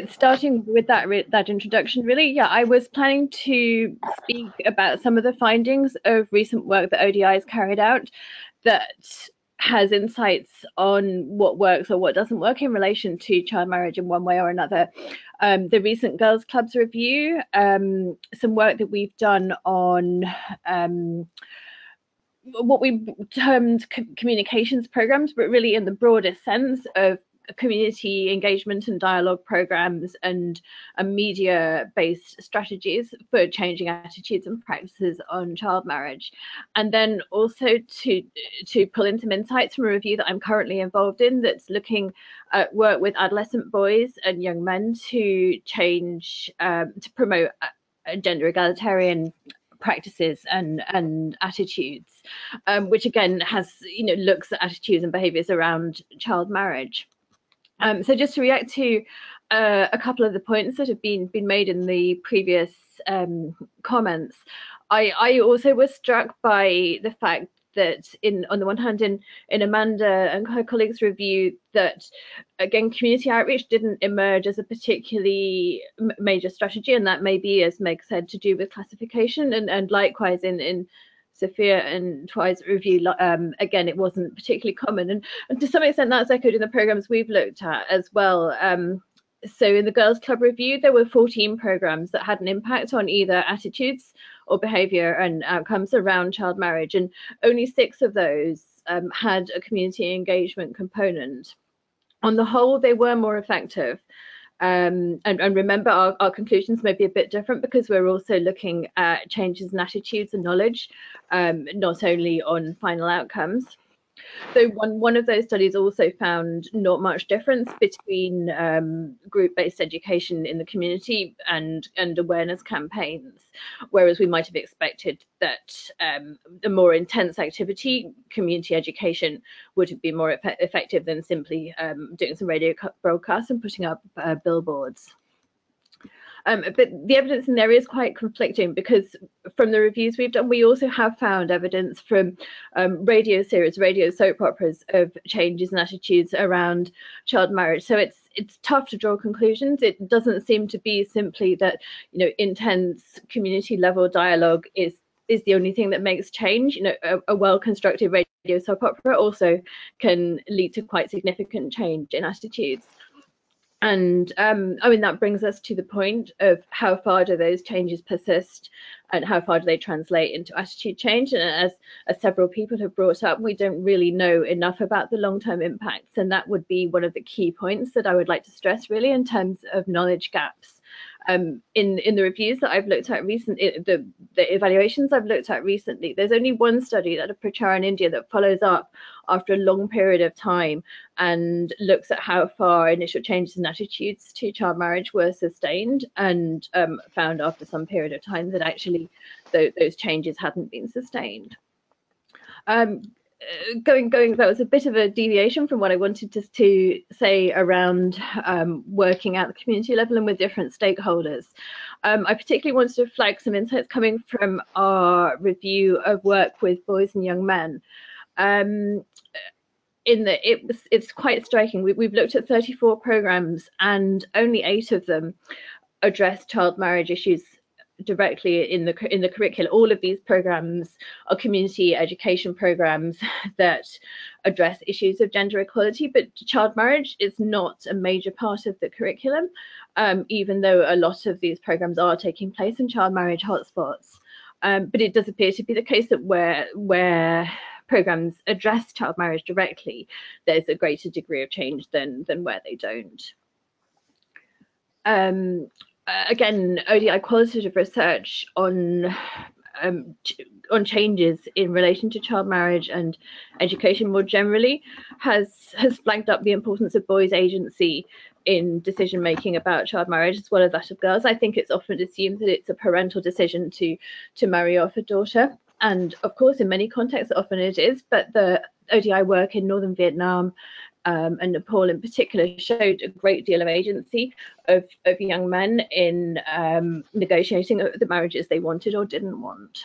starting with that introduction, really, yeah, I was planning to speak about some of the findings of recent work that ODI has carried out that has insights on what works or what doesn't work in relation to child marriage in one way or another. The recent Girls Clubs review, some work that we've done on what we termed communications programs, but really in the broadest sense of community engagement and dialogue programs and media-based strategies for changing attitudes and practices on child marriage. And then also to pull in some insights from a review that I'm currently involved in that's looking at work with adolescent boys and young men to change, to promote gender egalitarian practices and attitudes, which again has, looks at attitudes and behaviours around child marriage. So just to react to a couple of the points that have been made in the previous comments, I also was struck by the fact that on the one hand, in Amanda and her colleagues' review, that again, community outreach didn't emerge as a particularly major strategy, and that may be, as Meg said, to do with classification, and likewise in Sophia and Twy's review, again, it wasn't particularly common, and to some extent that's echoed in the programs we've looked at as well. So in the Girls Club review, there were 14 programs that had an impact on either attitudes or behaviour and outcomes around child marriage, and only 6 of those had a community engagement component. On the whole, they were more effective. And remember, our conclusions may be a bit different because we're also looking at changes in attitudes and knowledge, not only on final outcomes. So one of those studies also found not much difference between group-based education in the community and awareness campaigns, whereas we might have expected that the more intense activity, community education, would be more effective than simply doing some radio broadcasts and putting up billboards. But the evidence in there is quite conflicting, because from the reviews we've done, we also have found evidence from radio series, radio soap operas, of changes in attitudes around child marriage. So it's tough to draw conclusions. It doesn't seem to be simply that, intense community level dialogue is the only thing that makes change. A well-constructed radio soap opera also can lead to quite significant change in attitudes. And that brings us to the point of how far do those changes persist and how far do they translate into attitude change. And as several people have brought up, we don't really know enough about the long-term impacts. And that would be one of the key points that I would like to stress, really, in terms of knowledge gaps. In the reviews that I've looked at recently, the evaluations I've looked at recently, there's only one study out of Prachar in India that follows up after a long period of time and looks at how far initial changes in attitudes to child marriage were sustained, and found after some period of time that actually those changes hadn't been sustained. That was a bit of a deviation from what I wanted to say around working at the community level and with different stakeholders. I particularly wanted to flag some insights coming from our review of work with boys and young men. It's quite striking. We've looked at 34 programs, and only 8 of them address child marriage issues directly in the curriculum. All of these programs are community education programs that address issues of gender equality, but child marriage is not a major part of the curriculum, even though a lot of these programs are taking place in child marriage hotspots. But it does appear to be the case that where programs address child marriage directly, there's a greater degree of change than where they don't. Again, ODI qualitative research on changes in relation to child marriage and education more generally has flagged up the importance of boys' agency in decision making about child marriage as well as that of girls. I think it's often assumed that it's a parental decision to marry off a daughter, and of course in many contexts often it is, but the ODI work in northern Vietnam and Nepal in particular showed a great deal of agency of young men in negotiating the marriages they wanted or didn't want.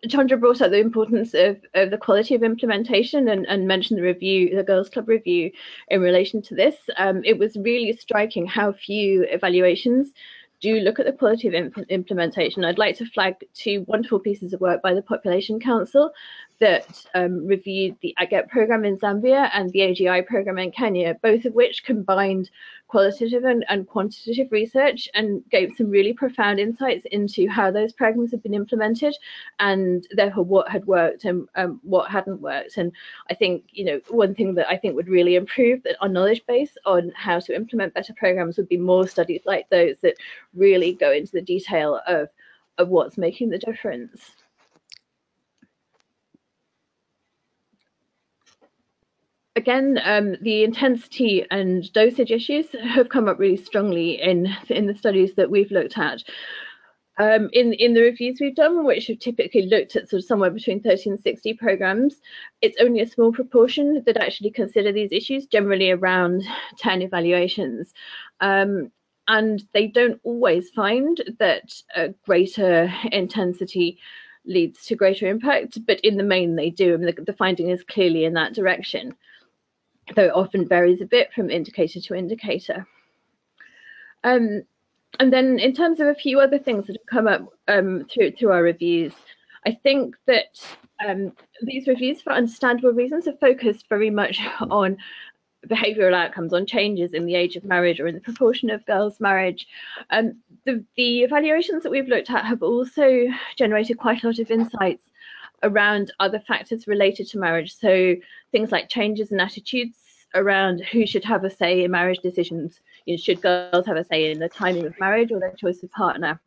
Chandra brought up the importance of the quality of implementation and mentioned the Girls Club review in relation to this. It was really striking how few evaluations do look at the quality of implementation. I'd like to flag 2 wonderful pieces of work by the Population Council that reviewed the AGET program in Zambia and the AGI program in Kenya, both of which combined qualitative and quantitative research and gave some really profound insights into how those programs have been implemented and therefore what had worked and what hadn't worked. And I think, one thing that I think would really improve our knowledge base on how to implement better programs would be more studies like those that really go into the detail of what's making the difference. Again, the intensity and dosage issues have come up really strongly in the studies that we've looked at. In the reviews we've done, which have typically looked at sort of somewhere between 30 and 60 programs, it's only a small proportion that actually consider these issues, generally around 10 evaluations. And they don't always find that a greater intensity leads to greater impact, but in the main they do. I mean, the finding is clearly in that direction, though it often varies a bit from indicator to indicator. And then in terms of a few other things that have come up through our reviews, I think that these reviews, for understandable reasons, have focused very much on behavioural outcomes, on changes in the age of marriage or in the proportion of girls' marriage. The evaluations that we've looked at have also generated quite a lot of insights around other factors related to marriage. So things like changes in attitudes around who should have a say in marriage decisions. Should girls have a say in the timing of marriage or their choice of partner?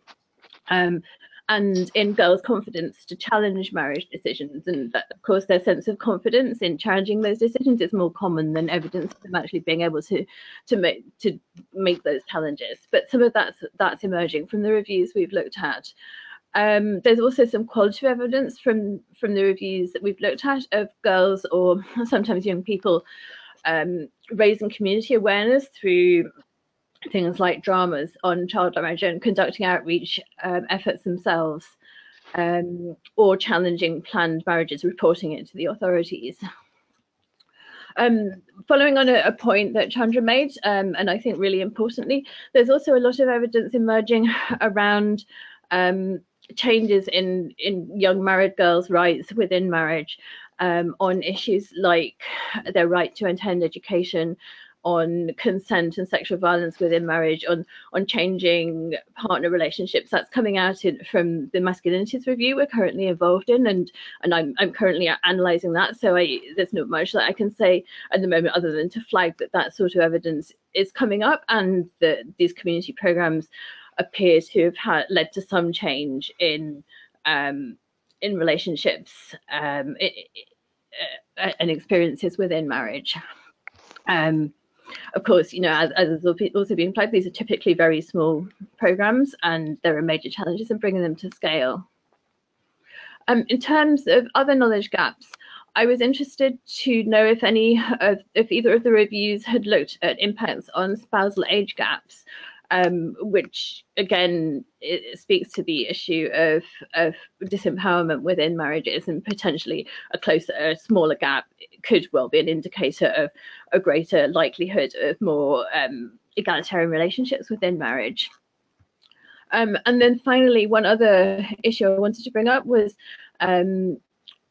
And in girls' confidence to challenge marriage decisions. And that, of course, their sense of confidence in challenging those decisions is more common than evidence of them actually being able to make those challenges. But some of that's emerging from the reviews we've looked at. There's also some qualitative evidence from the reviews that we've looked at of girls or sometimes young people raising community awareness through things like dramas on child marriage and conducting outreach efforts themselves, or challenging planned marriages, reporting it to the authorities. Following on a point that Chandra made, and I think really importantly, there's also a lot of evidence emerging around changes in young married girls' rights within marriage, on issues like their right to attend education, on consent and sexual violence within marriage, on changing partner relationships. That's coming out from the masculinities review we're currently involved in, and I'm currently analysing that. So there's not much that I can say at the moment other than to flag that sort of evidence is coming up, and that these community programmes appear to have led to some change in relationships and experiences within marriage. Of course, as has also been flagged, these are typically very small programs, and there are major challenges in bringing them to scale. In terms of other knowledge gaps, I was interested to know if either of the reviews had looked at impacts on spousal age gaps, which again it speaks to the issue of disempowerment within marriages, and potentially a smaller gap could well be an indicator of a greater likelihood of more egalitarian relationships within marriage. And then finally, one other issue I wanted to bring up was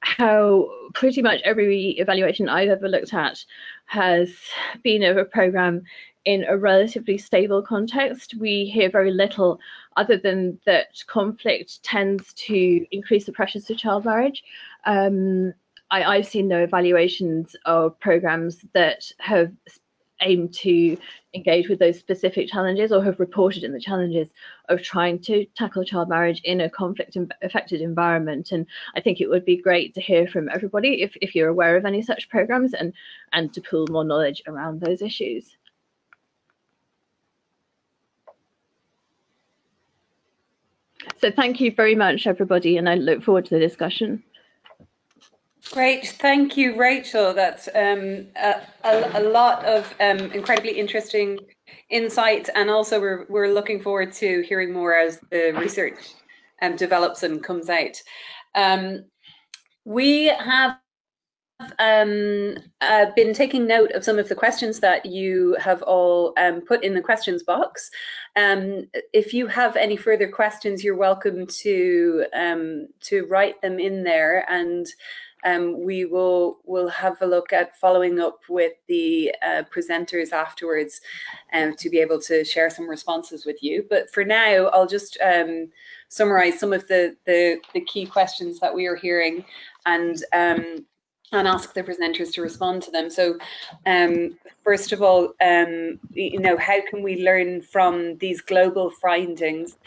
how pretty much every evaluation I've ever looked at has been of a program in a relatively stable context. We hear very little other than that conflict tends to increase the pressures to child marriage. I've seen no evaluations of programs that have aimed to engage with those specific challenges or have reported in the challenges of trying to tackle child marriage in a conflict-affected environment. And I think it would be great to hear from everybody if you're aware of any such programs and to pool more knowledge around those issues. So thank you very much, everybody, and I look forward to the discussion. Great, thank you, Rachel. That's a lot of incredibly interesting insights, and also we're looking forward to hearing more as the research develops and comes out. We have been taking note of some of the questions that you have all put in the questions box. If you have any further questions, you're welcome to write them in there, and we'll have a look at following up with the presenters afterwards to be able to share some responses with you. But for now, I'll just summarize some of the key questions that we are hearing and ask the presenters to respond to them. So first of all, how can we learn from these global findings,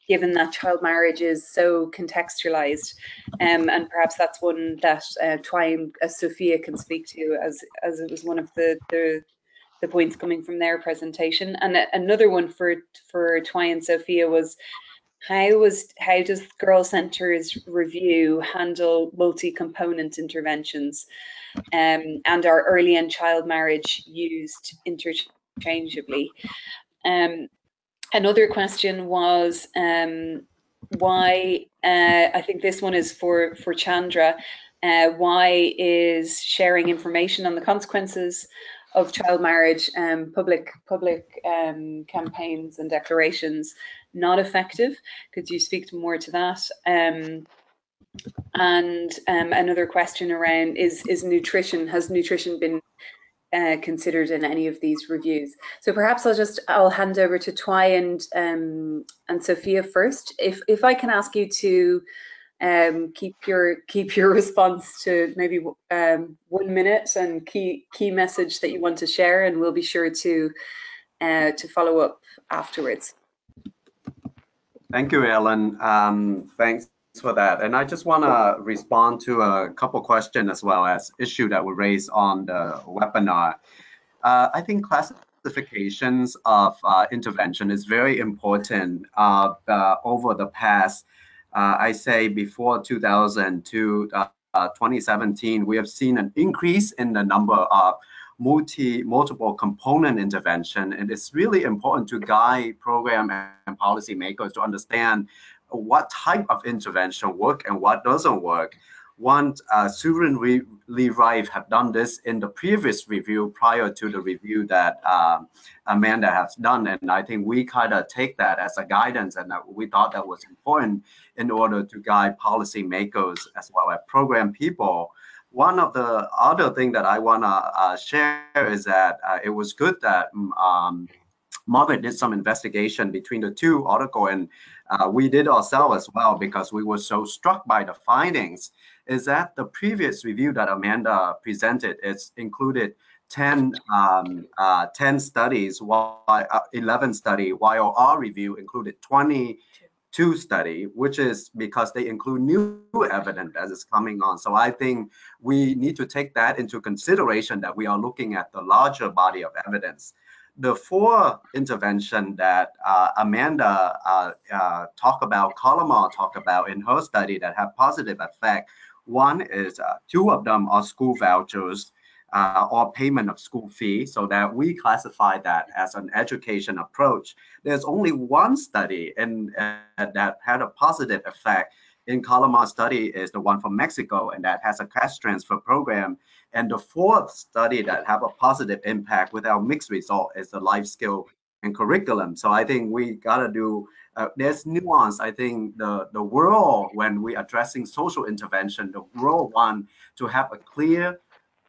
given that child marriage is so contextualized? And perhaps that's one that Twy and Sophia can speak to, as it was one of the points coming from their presentation. And another one for Twy and Sophia was, how does Girl Centre's review handle multi-component interventions, and are early and child marriage used interchangeably? Another question was why, I think this one is for Chandra, why is sharing information on the consequences of child marriage, public campaigns and declarations not effective? Could you speak more to that? And another question around is nutrition, has nutrition been considered in any of these reviews? So perhaps I'll hand over to Twy and Sophia first. If I can ask you to keep your response to maybe 1 minute and key message that you want to share, and we'll be sure to follow up afterwards. Thank you, Ellen. Thanks for that. And I just want to respond to a couple questions as well as issue that were raised on the webinar. I think classifications of intervention is very important. Over the past, I say before 2000 to 2017, we have seen an increase in the number of multiple component intervention, and it's really important to guide program and policy makers to understand what type of intervention work and what doesn't work. One, Susan Lee Rife have done this in the previous review prior to the review that Amanda has done, and I think we kind of take that as a guidance, and we thought that was important in order to guide policy makers as well as program people. One of the other thing that I want to share is that it was good that Margaret did some investigation between the two articles, and we did ourselves as well, because we were so struck by the findings, is that the previous review that Amanda presented, it's included 10 studies, while 11 study, while our review included 22 study, which is because they include new evidence as is coming on. So I think we need to take that into consideration, that we are looking at the larger body of evidence. The 4 intervention that Amanda Colomar talked about in her study that have positive effect, One is two of them are school vouchers or payment of school fee, so that we classify that as an education approach. There's only one study that had a positive effect in Calamar study is the one from Mexico, and that has a cash transfer program. And the fourth study that have a positive impact without mixed result is the life skill and curriculum. So I think we gotta do, there's nuance. I think the world, when we addressing social intervention, the world want to have a clear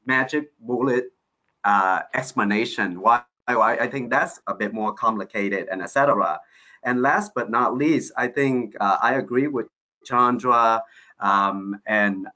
magic bullet explanation. Why I think that's a bit more complicated and etc. And last but not least, I think I agree with Chandra and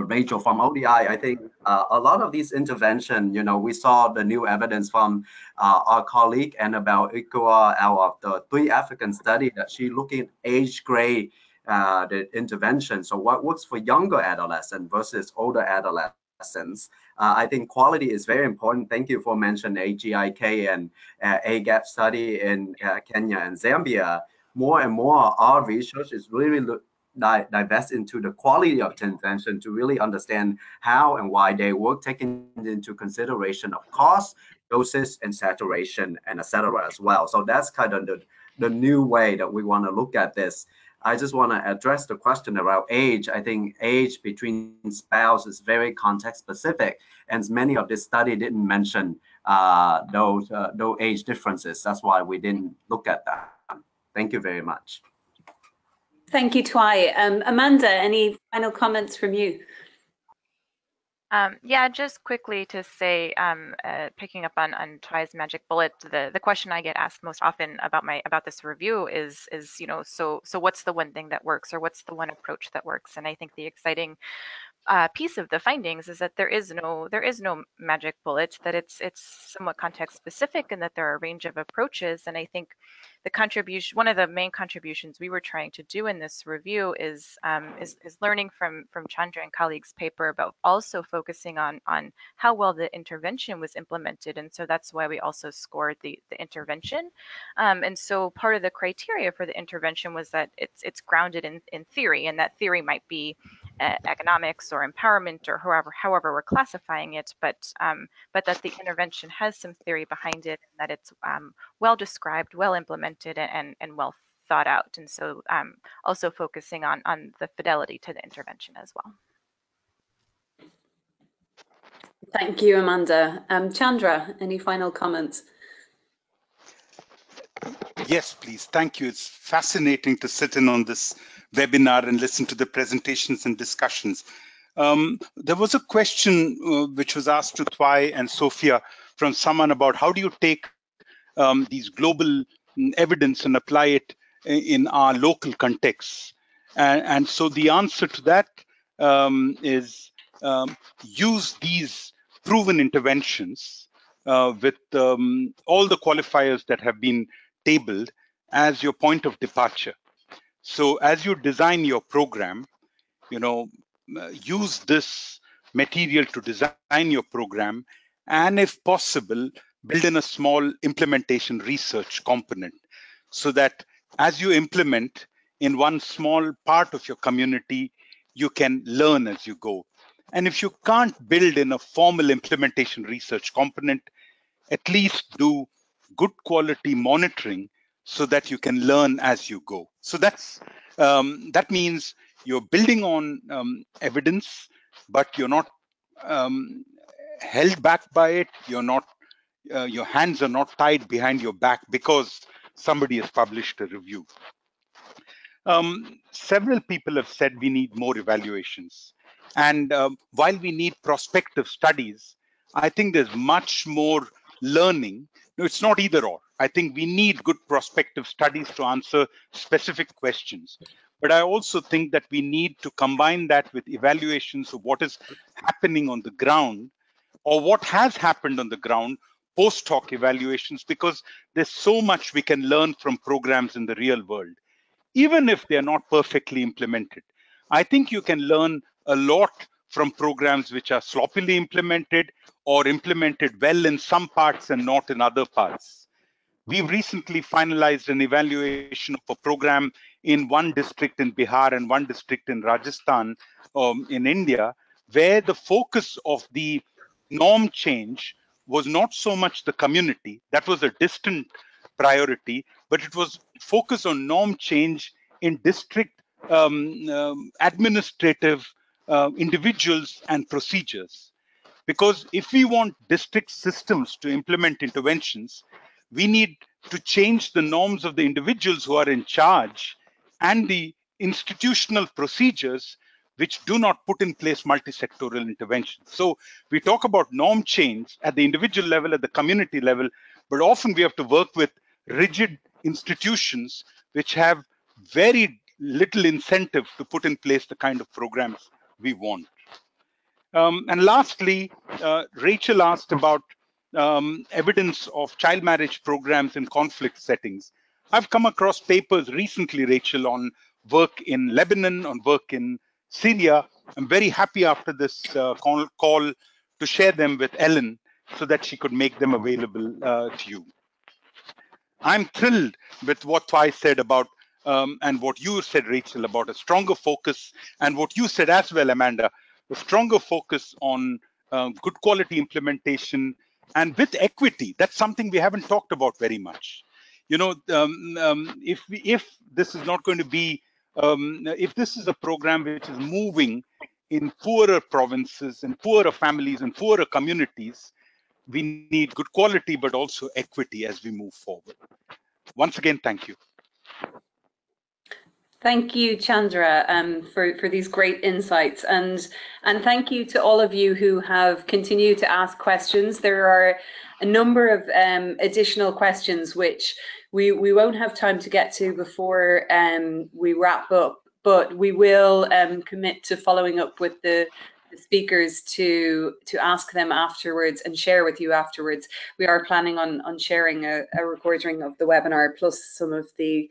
Rachel from ODI. I think a lot of these intervention, we saw the new evidence from our colleague Annabelle Ikoa out of the 3 African study that she looking at age grade the intervention. So what works for younger adolescents versus older adolescents? I think quality is very important. Thank you for mentioning AGIK and AGAP study in Kenya and Zambia. More and more, our research is really divest into the quality of intervention to really understand how and why they work, taking into consideration of cost, doses, and saturation, and etc. as well. So that's kind of the new way that we want to look at this. I just want to address the question about age. I think age between spouse is very context specific, and many of this study didn't mention those age differences. That's why we didn't look at that. Thank you very much. Thank you, Twai. Amanda, any final comments from you? Yeah, just quickly to say, picking up on Twai's magic bullet, the question I get asked most often about this review is so what's the one thing that works, or what's the one approach that works? And I think the exciting piece of the findings is that there is no magic bullet, that it's somewhat context specific, and that there are a range of approaches. And I think one of the main contributions we were trying to do in this review is learning from Chandra and colleagues' paper, but also focusing on how well the intervention was implemented. And so that's why we also scored the intervention. And so part of the criteria for the intervention was that it's grounded in theory, and that theory might be economics or empowerment or however we're classifying it, but that the intervention has some theory behind it, and that it's well described, well implemented, and well thought out. And so also focusing on the fidelity to the intervention as well. Thank you, Amanda. Chandra, any final comments? Yes, please. Thank you. It's fascinating to sit in on this webinar and listen to the presentations and discussions. There was a question which was asked to Twai and Sophia from someone about how do you take these global evidence and apply it in our local contexts. And so the answer to that is use these proven interventions with all the qualifiers that have been tabled as your point of departure. So as you design your program, use this material to design your program, and if possible, build in a small implementation research component, so that as you implement in one small part of your community, you can learn as you go. And if you can't build in a formal implementation research component, at least do good quality monitoring so that you can learn as you go. So that means you're building on evidence, but you're not held back by it. You're not, your hands are not tied behind your back because somebody has published a review. Several people have said we need more evaluations. And while we need prospective studies, I think there's much more learning. No, it's not either or. I think we need good prospective studies to answer specific questions. But I also think that we need to combine that with evaluations of what is happening on the ground, or what has happened on the ground, post hoc evaluations, because there's so much we can learn from programs in the real world, even if they're not perfectly implemented. I think you can learn a lot from programs which are sloppily implemented or implemented well in some parts and not in other parts. We've recently finalized an evaluation of a program in one district in Bihar and one district in Rajasthan in India, where the focus of the norm change was not so much the community, that was a distant priority, but it was focus on norm change in district administrative individuals and procedures. Because if we want district systems to implement interventions, we need to change the norms of the individuals who are in charge and the institutional procedures which do not put in place multi-sectoral interventions. So we talk about norm change at the individual level, at the community level, but often we have to work with rigid institutions which have very little incentive to put in place the kind of programs we want. And lastly, Rachel asked about evidence of child marriage programs in conflict settings. I've come across papers recently, Rachel, on work in Lebanon, on work in Syria. I'm very happy after this call to share them with Ellen so that she could make them available to you. I'm thrilled with what Twai said about and what you said, Rachel, about a stronger focus, and what you said as well, Amanda, a stronger focus on good quality implementation and with equity. That's something we haven't talked about very much. You know, if this is not going to be, if this is a program which is moving in poorer provinces and poorer families and poorer communities, we need good quality, but also equity as we move forward. Once again, thank you. Thank you, Chandra, for these great insights, and thank you to all of you who have continued to ask questions. There are a number of additional questions which we won't have time to get to before we wrap up, but we will commit to following up with the speakers to ask them afterwards and share with you afterwards. We are planning on sharing a recording of the webinar plus some of the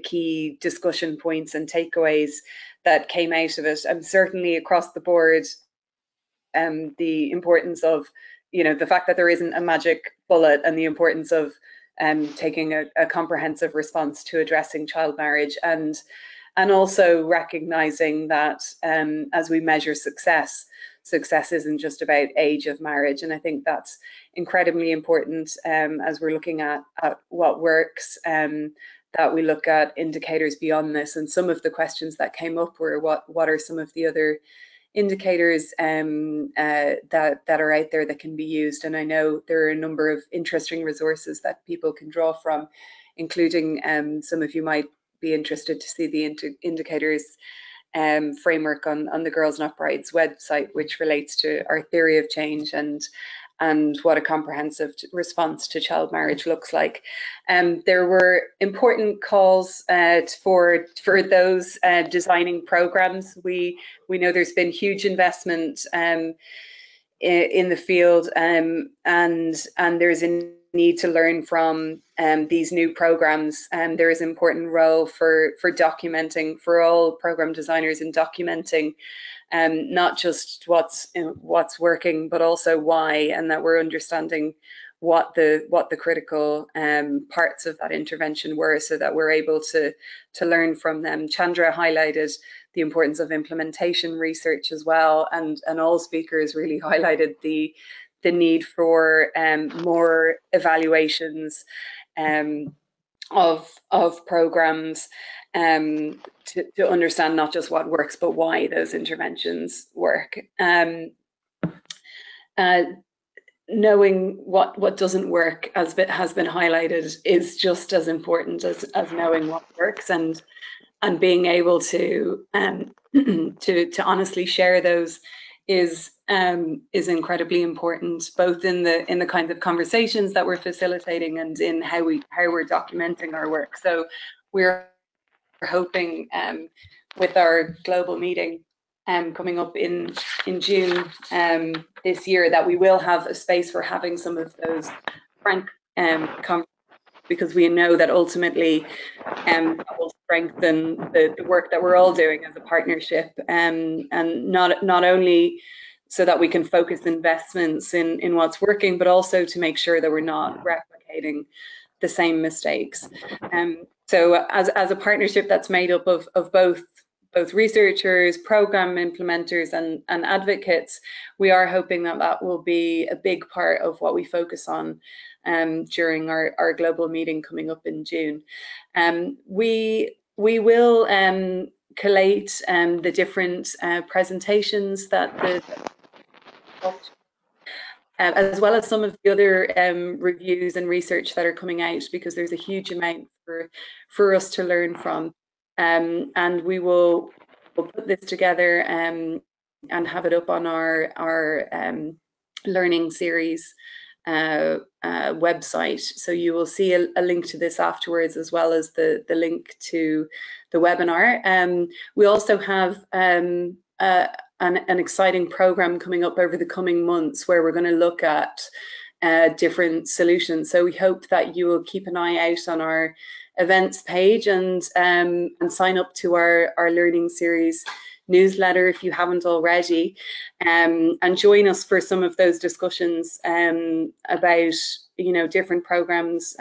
key discussion points and takeaways that came out of it. And certainly across the board, the importance of, you know, the fact that there isn't a magic bullet, and the importance of taking a comprehensive response to addressing child marriage, and also recognizing that as we measure success isn't just about age of marriage. And I think that's incredibly important as we're looking at what works, that we look at indicators beyond this. And some of the questions that came up were what are some of the other indicators that are out there that can be used. And I know there are a number of interesting resources that people can draw from, including some of you might be interested to see the indicators framework on the Girls Not Brides website, which relates to our theory of change and what a comprehensive response to child marriage looks like. There were important calls for those designing programs. We know there's been huge investment in the field, and there's a need to learn from these new programs. There is an important role for documenting, for all program designers in documenting not just what's working, but also why, and that we're understanding what the critical parts of that intervention were, so that we're able to learn from them. Chandra highlighted the importance of implementation research as well, and all speakers really highlighted the need for more evaluations of programs to understand not just what works, but why those interventions work. Knowing what doesn't work, as has been highlighted, is just as important as knowing what works, and being able to honestly share those is incredibly important, both in the kinds of conversations that we're facilitating and in how we're documenting our work. So we're hoping with our global meeting coming up in June this year, that we will have a space for having some of those frank conversations, because we know that ultimately that will strengthen the work that we're all doing as a partnership, and not only so that we can focus investments in what's working, but also to make sure that we're not replicating the same mistakes. So as a partnership that's made up of both researchers, program implementers, and advocates, we are hoping that that will be a big part of what we focus on during our global meeting coming up in June. We will collate the different presentations that as well as some of the other reviews and research that are coming out, because there's a huge amount for us to learn from. And we'll put this together and have it up on our learning series website. So you will see a link to this afterwards, as well as the link to the webinar. We also have an exciting program coming up over the coming months where we're going to look at different solutions. So we hope that you will keep an eye out on our events page and sign up to our learning series newsletter if you haven't already, and join us for some of those discussions about different programs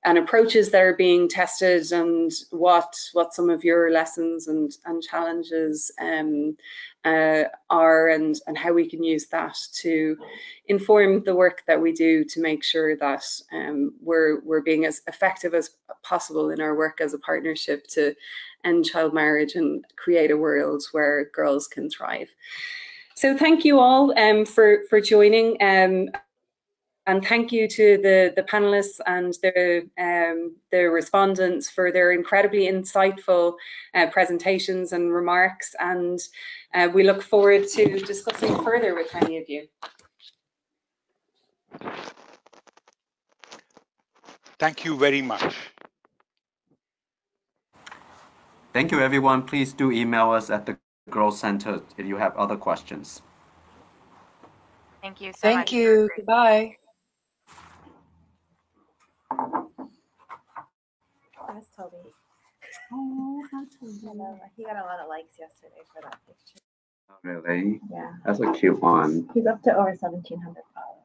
and approaches that are being tested, and what some of your lessons and challenges are, and how we can use that to inform the work that we do to make sure that we're being as effective as possible in our work as a partnership to end child marriage and create a world where girls can thrive. So thank you all for joining. And thank you to the panelists and the respondents for their incredibly insightful presentations and remarks. And we look forward to discussing further with any of you. Thank you very much. Thank you, everyone. Please do email us at the Growth Center if you have other questions. Thank you so much. Thank you. Goodbye. That's Toby. Oh, that's Toby. He got a lot of likes yesterday for that picture. Oh, really? Yeah. That's a cute one. He's up to over 1,700 followers.